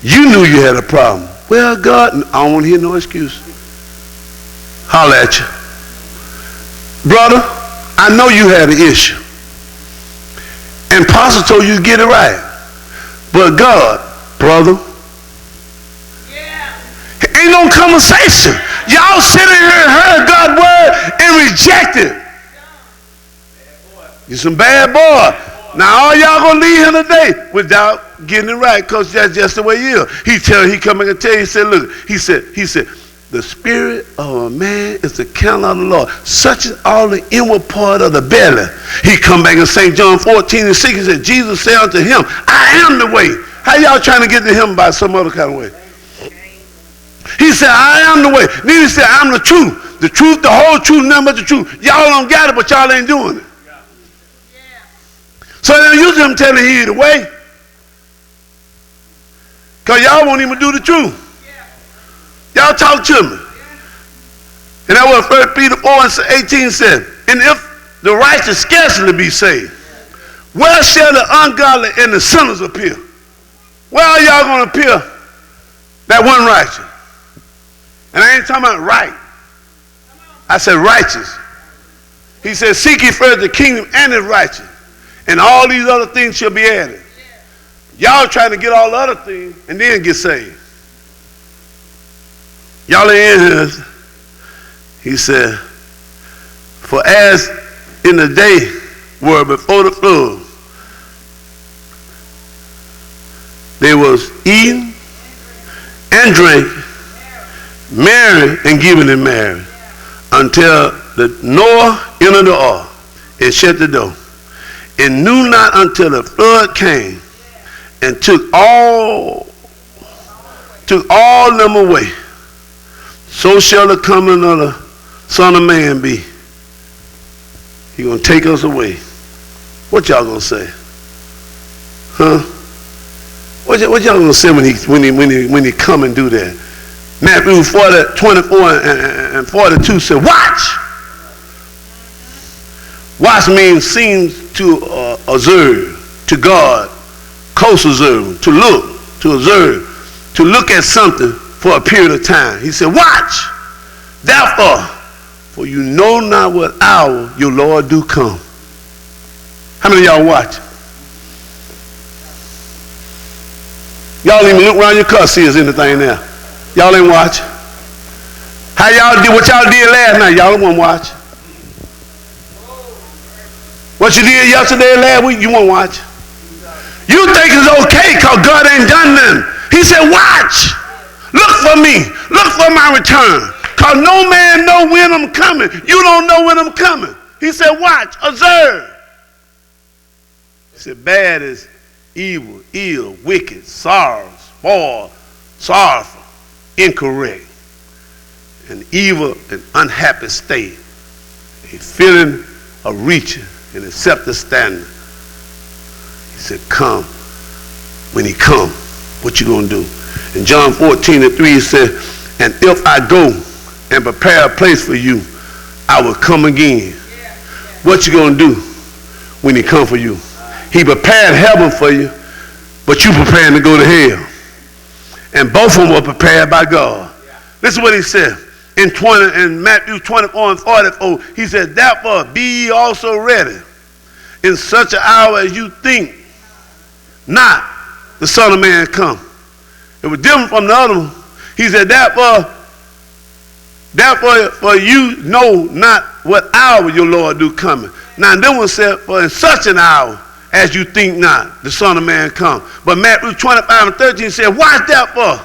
Speaker 1: You knew you had a problem. Well, God, I don't want to hear no excuse. Holler at you. Brother, I know you had an issue. And apostle told you to get it right. But God, brother, ain't no conversation. Y'all sitting here and heard God's word and rejected. You some bad boy. Now all y'all gonna leave him today without getting it right, because that's just the way he is. He coming and tell you, he said, look, he said, the spirit of a man is the counsel of the Lord. Such is all the inward part of the belly. He come back in St. John 14 and 6, he said, Jesus said unto him, I am the way. How y'all trying to get to him by some other kind of way? He said, I am the way. Then he said, I'm the truth. The truth, the whole truth, nothing but the truth. Y'all don't got it, but y'all ain't doing it. So they use him telling he the way. Because y'all won't even do the truth. Y'all talk to me. And that's what 1 Peter 4 and 18 said. And if the righteous scarcely be saved, where shall the ungodly and the sinners appear? Where are y'all going to appear? That one righteous. And I ain't talking about right. I said righteous. He said, seek ye first the kingdom and his righteousness, and all these other things shall be added. Y'all trying to get all the other things and then get saved. Y'all ain't in here. He said, for as in the day were before the flood, they was eating and drinking, marrying and giving in marriage, until the Noah entered the ark and shut the door, and knew not until the flood came and took all them away. So shall the coming of the Son of Man be. He gonna take us away. What y'all gonna say? Huh? What y'all gonna say when he come and do that? Matthew 24 and 42 said, watch. Watch means seems to observe, to guard, close observe, to look, to observe, to look at something for a period of time. He said, watch. Therefore, for you know not what hour your Lord do come. How many of y'all watch? Y'all even look around your car, see is anything there. Y'all ain't watch. How y'all did what y'all did last night? Y'all won't watch. What you did yesterday and last week, you won't watch. You think it's okay because God ain't done nothing. He said, watch. Look for me. Look for my return. Because no man know when I'm coming. You don't know when I'm coming. He said, watch, observe. He said, bad is evil, ill, wicked, sorrow, spoiled, sorrowful, incorrect, an evil and unhappy state, a feeling of reaching and accept the standard. He said, come. When he come, what you going to do? In John 14:3, he said, and if I go and prepare a place for you, I will come again. What you going to do when he come for you? He prepared heaven for you, but you preparing to go to hell. And both of them were prepared by God. This is what he said in Matthew 24:44. He said, therefore be ye also ready in such an hour as you think not the Son of Man come. It was different from the other one. He said, therefore for you know not what hour your Lord do coming. Now this one said, for in such an hour as you think not, the Son of Man come. But Matthew 25:13 said, watch therefore,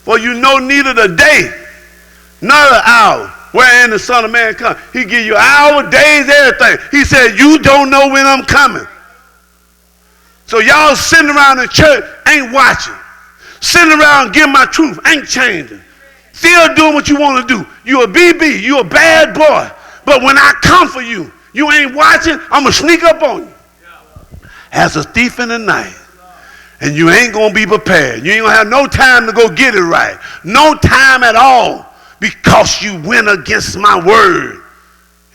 Speaker 1: for you know neither the day nor the hour wherein the Son of Man come. He give you hour, days, everything. He said, you don't know when I'm coming. So y'all sitting around in church ain't watching. Sitting around giving my truth ain't changing. Still doing what you want to do. You a BB, you a bad boy. But when I come for you, you ain't watching, I'm going to sneak up on you as a thief in the night. And you ain't going to be prepared. You ain't going to have no time to go get it right. No time at all, because you went against my word.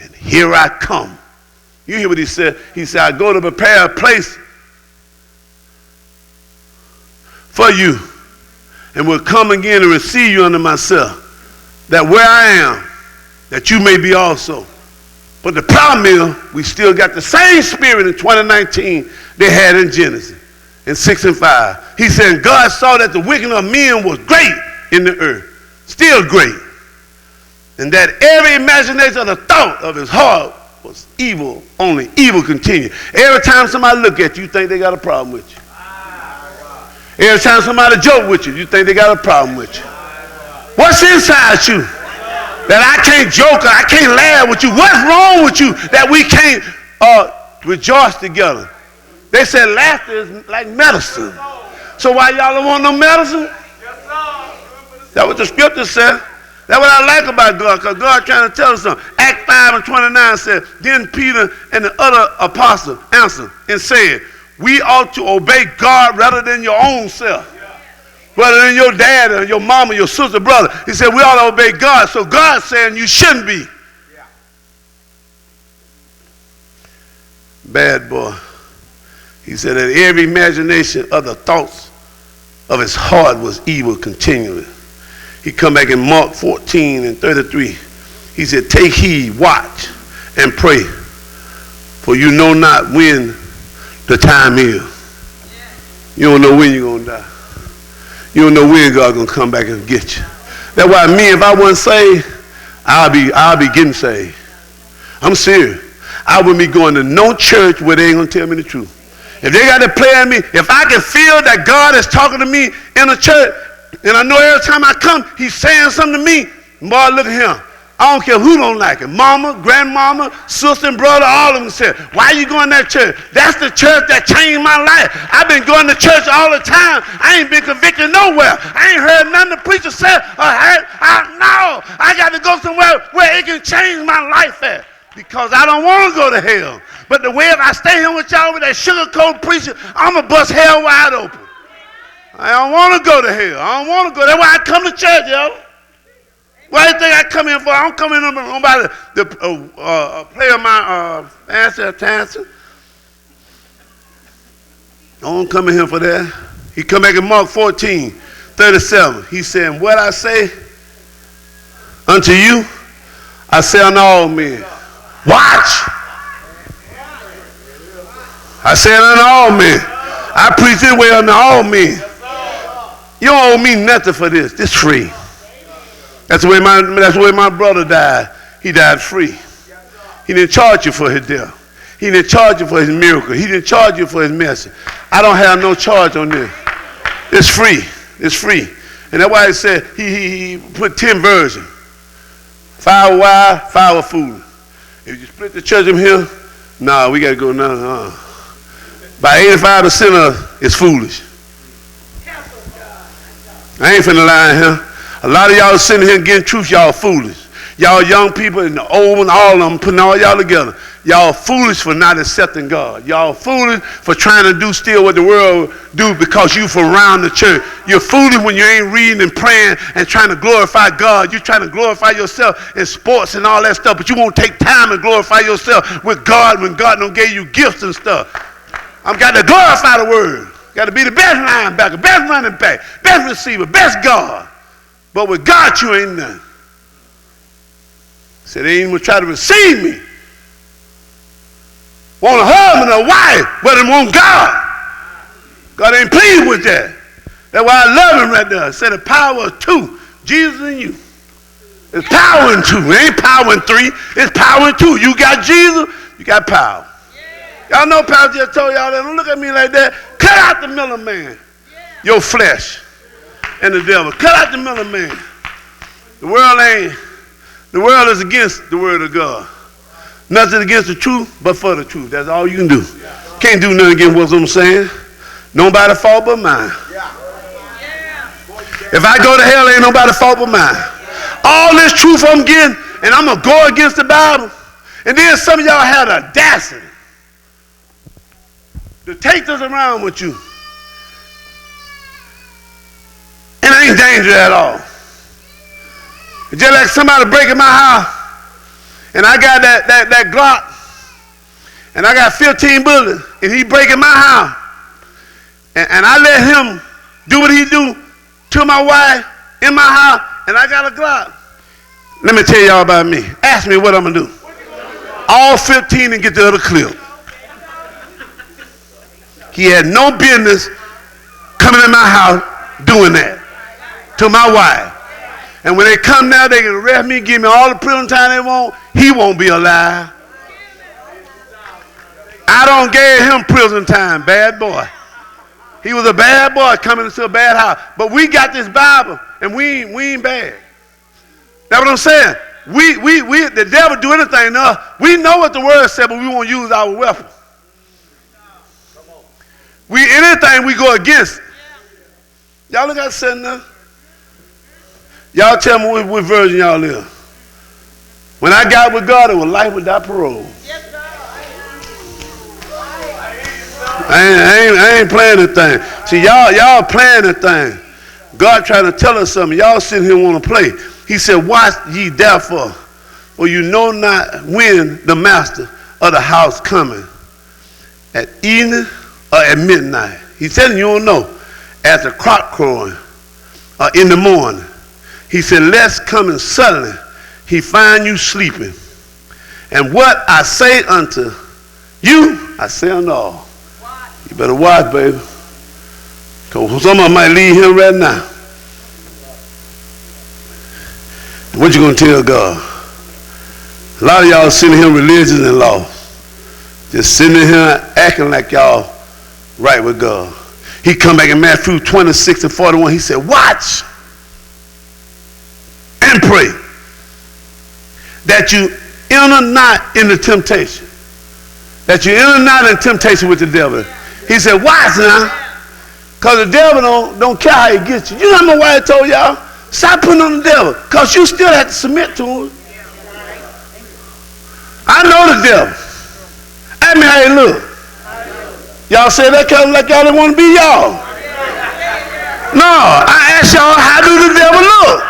Speaker 1: And here I come. You hear what he said? He said, I go to prepare a place for you, and will come again and receive you unto myself, that where I am, that you may be also. But the problem is, we still got the same spirit in 2019 they had in Genesis, in 6 and 5. He said, God saw that the wickedness of men was great in the earth, still great, and that every imagination of the thought of his heart was evil, only evil continued. Every time somebody look at you, you think they got a problem with you. Every time somebody joke with you, you think they got a problem with you. What's inside you that I can't joke or I can't laugh with you? What's wrong with you that we can't rejoice together? They said laughter is like medicine. So why y'all don't want no medicine? That's what the scripture said. That's what I like about God, because God trying to tell us something. Acts 5:29 said, then Peter and the other apostles answered and said, we ought to obey God rather than your own self. Rather than your dad or your mama, your sister, brother. He said we ought to obey God. So God's saying you shouldn't be. Bad boy. He said that every imagination of the thoughts of his heart was evil continually. He come back in Mark 14:33. He said, take heed, watch, and pray, for you know not when the time is. You don't know when you're going to die. You don't know when God's going to come back and get you. That's why me, if I wasn't saved, I'll be getting saved. I'm serious. I wouldn't be going to no church where they ain't going to tell me the truth. If they got to play at me, if I can feel that God is talking to me in a church, and I know every time I come, he's saying something to me, boy, look at him. I don't care who don't like it. Mama, grandmama, sister and brother, all of them said, why you going to that church? That's the church that changed my life. I've been going to church all the time. I ain't been convicted nowhere. I ain't heard nothing the preacher said or heard. No, I got to go somewhere where it can change my life at, because I don't want to go to hell. But the way if I stay here with y'all with that sugarcoat preacher, I'm going to bust hell wide open. I don't want to go to hell. I don't want to go. That's why I come to church, yo. What do you think I come in for? I don't come in to play on my fancy. I don't come in here for that. He come back in Mark 14:37. He said, what I say unto you, I say unto all men. Watch. I say unto all men. I preach this way unto all men. You don't owe me nothing for this. This free. That's the way my brother died. He died free. He didn't charge you for his death. He didn't charge you for his miracle. He didn't charge you for his message. I don't have no charge on this. It's free. It's free. And that's why he said he put 10 versions. 5 wise, 5 foolish. If you split the church in here, nah, we got to go now. By 85% of it's foolish. I ain't finna lie here. A lot of y'all sitting here getting truth, y'all foolish. Y'all young people and the old and all of them putting all y'all together. Y'all foolish for not accepting God. Y'all foolish for trying to do still what the world do because you from around the church. You're foolish when you ain't reading and praying and trying to glorify God. You're trying to glorify yourself in sports and all that stuff, but you won't take time to glorify yourself with God when God don't give you gifts and stuff. I've got to glorify the word. Got to be the best linebacker, best running back, best receiver, best guard. But with God, you ain't nothing. Said they ain't even try to receive me. Want a husband or a wife, but they want God. God ain't pleased with that. That's why I love him right there. Said the power of two, Jesus and you. It's power in two. It ain't power in three. It's power in two. You got Jesus, you got power. Y'all know Pastor just told y'all that. Don't look at me like that. Cut out the middle man. Your flesh and the devil. Cut out the middle man. The world is against the word of God. Nothing against the truth, but for the truth. That's all you can do. Can't do nothing against what I'm saying. Nobody's fault but mine. If I go to hell, ain't nobody's fault but mine. All this truth I'm getting, and I'm going to go against the Bible. And then some of y'all had audacity to take this around with you. And it ain't dangerous at all. It's just like somebody breaking my house, and I got that Glock, and I got 15 bullets, and he breaking my house. And I let him do what he do to my wife in my house, and I got a Glock. Let me tell y'all about me. Ask me what I'm going to do. All 15 and get the other clip. He had no business coming in my house doing that to my wife. And when they come now, they can arrest me, give me all the prison time they want. He won't be alive. I don't give him prison time, bad boy. He was a bad boy coming into a bad house. But we got this Bible, and we ain't bad. That's what I'm saying. The devil do anything to us. We know what the word said, but we won't use our weapon. Anything we go against. Y'all look at sitting there. Y'all tell me what version y'all live. When I got with God, it was life without parole. I ain't playing the thing. See, y'all playing the thing. God trying to tell us something. Y'all sitting here want to play. He said, watch ye therefore, for you know not when the master of the house coming, at evening or at midnight. He said you don't know. At the cock crowing or in the morning. He said, lest coming suddenly, he find you sleeping. And what I say unto you, I say unto all. You better watch, baby. Because someone might leave here right now. What you going to tell God? A lot of y'all sitting here religious and lost. Just sitting here acting like y'all right with God. He come back in Matthew 26 and 41. He said, watch and pray that you enter not into temptation. That you enter not in temptation with the devil. He said, watch now. Because the devil don't care how he gets you. You know why I told y'all? Stop putting on the devil. Because you still have to submit to him. I know the devil. Ask me how he look. Y'all say that kind of like y'all didn't want to be y'all. No, I asked y'all, how do the devil look?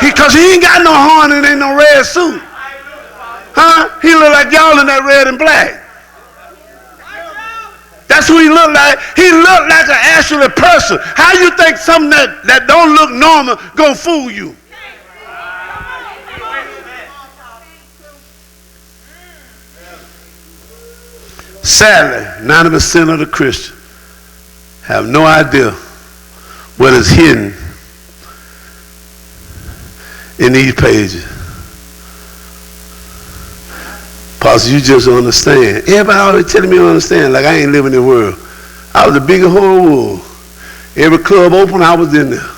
Speaker 1: Because he ain't got no horn and ain't no red suit. Huh? He look like y'all in that red and black. That's who he looked like. He looked like an actual person. How you think something that don't look normal gonna fool you? Sadly, 90% of the Christians have no idea what is hidden in these pages. Pastor, you just don't understand. Everybody always telling me to understand, like I ain't living in the world. I was the biggest whole world. Every club open, I was in there.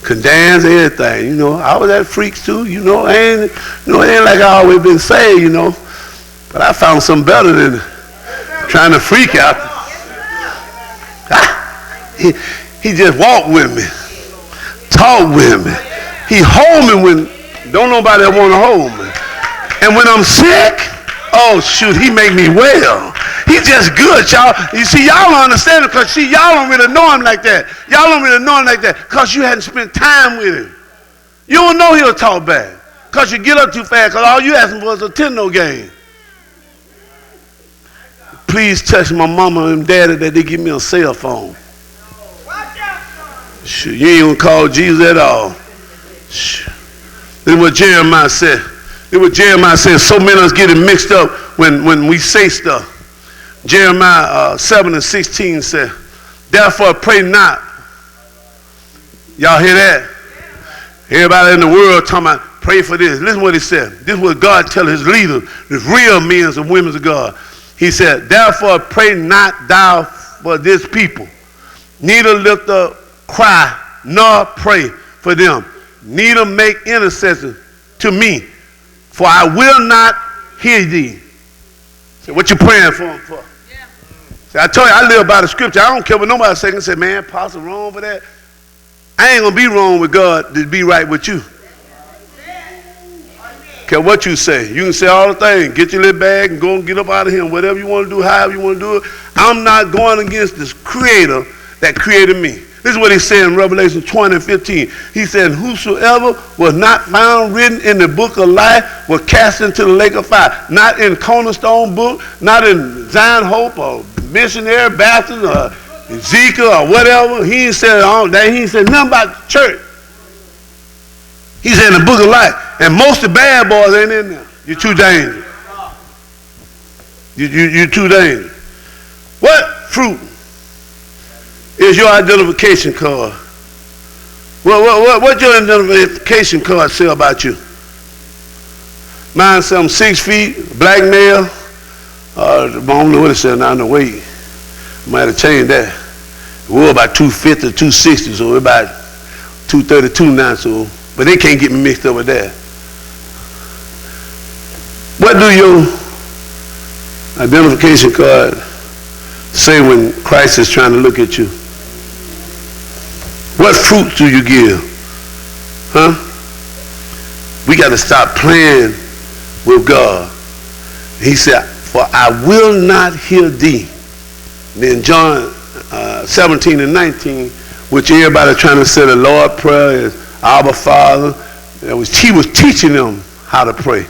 Speaker 1: Could dance, everything, you know. I was at freaks too, you know. It ain't like I always been saved, you know. But I found something better than trying to freak out. He just walked with me, talk with me. He hold me when don't nobody want to hold me. And when I'm sick, Oh, shoot, he make me well. He just good, y'all. You see, y'all don't understand it because, see, y'all don't really know him like that. Y'all don't really know him like that because you hadn't spent time with him. You don't know he'll talk back because you get up too fast because all you asking for is a Nintendo game. Please touch my mama and daddy that they give me a cell phone. Shoot, you ain't gonna call Jesus at all. Shoot. This is what Jeremiah said. It was Jeremiah said, so many of us getting mixed up when we say stuff. Jeremiah 7:16 said, therefore pray not. Y'all hear that? Everybody in the world talking about pray for this. Listen what he said. This is what God tells his leaders, his real men and women of God. He said, therefore pray not thou for this people, neither lift up cry, nor pray for them, neither make intercession to me, for I will not hear thee. Say, what you praying for them for? Yeah. See, I told you, I live by the scripture. I don't care what nobody say. Say, man, Apostle wrong for that. I ain't gonna be wrong with God to be right with you. Care what you say. You can say all the things. Get your little bag and go and get up out of here. Whatever you want to do, however you want to do it. I'm not going against this creator that created me. This is what he said in Revelation 20:15. He said, whosoever was not found written in the book of life was cast into the lake of fire. Not in Cornerstone book, not in Zion Hope or Missionary Baptist or Ezekiel or whatever. He ain't said all that. He ain't said nothing about the church. He said in the book of life. And most of the bad boys ain't in there. You're too dangerous. You're too dangerous. What fruit is your identification card? What your identification card say about you? Mine says I'm 6 feet, black male. I don't know what it says now in the weight. Might have changed that. It was about 250, 260, so we're about 232 now, so, but they can't get me mixed up with that. What do your identification card say when Christ is trying to look at you? What fruit do you give? Huh? We got to stop playing with God. He said, for I will not hear thee. And then John 17:19, which everybody trying to say the Lord's Prayer is Abba Father. He was teaching them how to pray.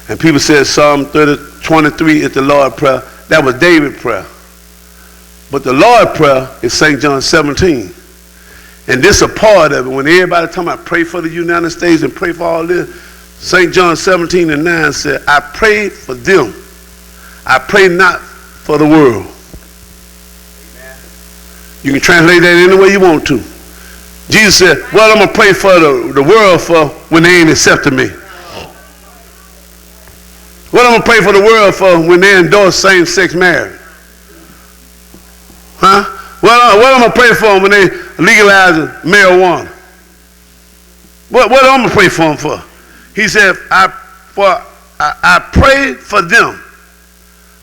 Speaker 1: And people said Psalm 23 is the Lord's Prayer. That was David's prayer. But the Lord's Prayer is St. John 17. And this is a part of it. When everybody talking about pray for the United States and pray for all this, St. John 17:9 said, I pray for them. I pray not for the world. Amen. You can translate that any way you want to. Jesus said, well, I'm going to pray for the world for when they ain't accepting me. What I'm going to pray for the world for when they endorse same-sex marriage? Huh? What I'm going to pray for them when they legalize marijuana? What I'm going to pray for them for? He said, I pray for them,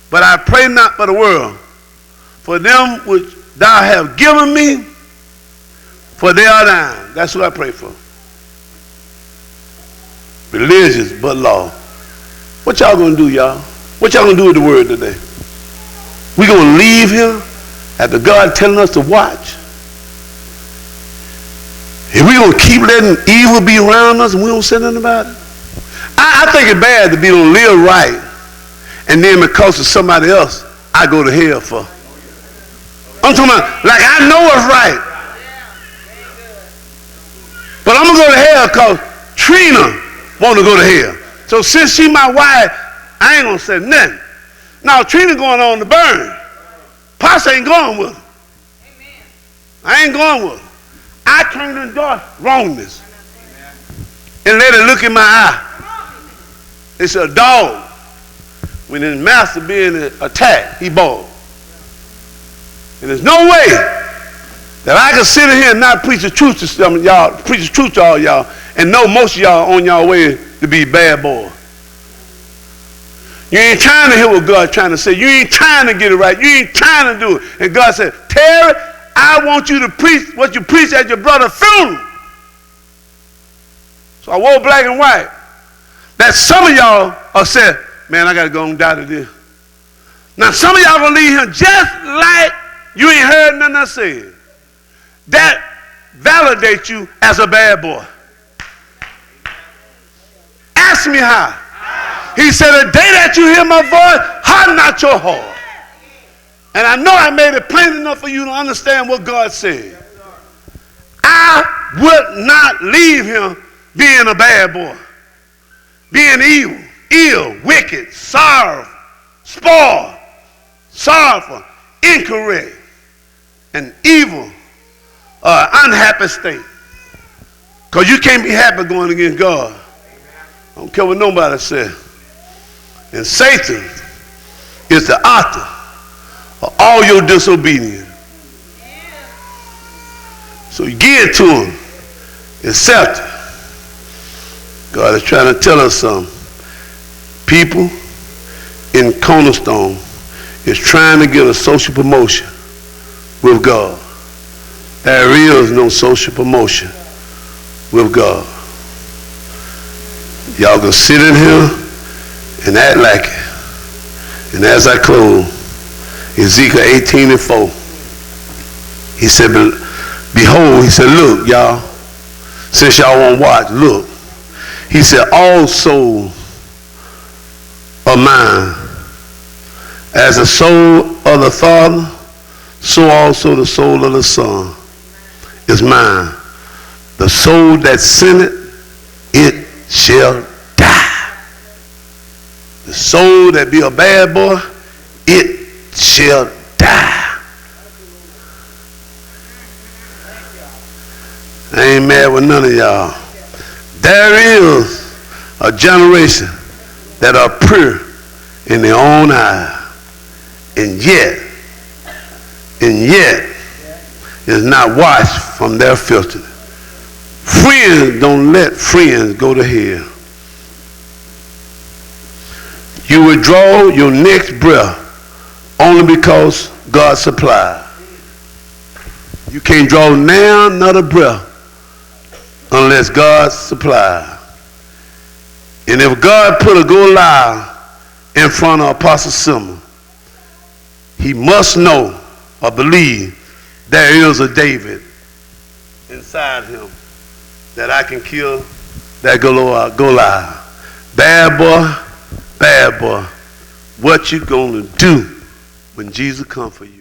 Speaker 1: but I pray not for the world. For them which thou have given me, for they are thine. That's what I pray for. Religious but law. What y'all gonna do, y'all? What y'all gonna do with the word today? We gonna leave here after God telling us to watch? And we gonna keep letting evil be around us and we don't say nothing about it? I think it's bad to be able to live right and then because of somebody else, I go to hell for. I'm talking about, like I know it's right. But I'm gonna go to hell because Trina want to go to hell. So since she my wife, I ain't gonna say nothing. Now Trina going on to burn. Pops ain't going with her. Amen. I ain't going with her. I can't endorse wrongness. And let it look in my eye. It's a dog. When his master being attacked, he bawled. And there's no way that I can sit in here and not preach the truth to some of y'all, preach the truth to all y'all, and know most of y'all on y'all way to be bad boys. You ain't trying to hear what God's trying to say. You ain't trying to get it right. You ain't trying to do it. And God said, Terry, I want you to preach what you preach at your brother's funeral. So I wore black and white. That some of y'all are saying, Man, I got to go and die to this. Now, some of y'all going to leave here just like you ain't heard nothing I said. That validates you as a bad boy. Ask me how. He said, the day that you hear my voice, harden not your heart. And I know I made it plain enough for you to understand what God said. I would not leave him being a bad boy, being evil, ill, wicked, sorrowful, spoiled, sorrowful, incorrect, an evil, unhappy state. Because you can't be happy going against God. I don't care what nobody says. And Satan is the author of all your disobedience. So you give to him, accept it. God is trying to tell us something. People in Cornerstone is trying to get a social promotion with God. There is no social promotion with God. Y'all can sit in here and act like it. And as I close, Ezekiel 18:4, he said, behold, he said, look, y'all, since y'all won't watch, look. He said, all souls are mine. As the soul of the Father, so also the soul of the Son is mine. The soul that sinneth, it shall die. The soul that be a bad boy, it shall die. I ain't mad with none of y'all. There is a generation that are pure in their own eyes, and yet is not washed from their filthiness. Friends don't let friends go to hell. You withdraw your next breath only because God supplied. You can't draw now another breath unless God supplies. And if God put a go live in front of Apostle Simmons, he must know or believe there is a David inside him that I can kill that Goliath. Bad boy, what you gonna do when Jesus come for you?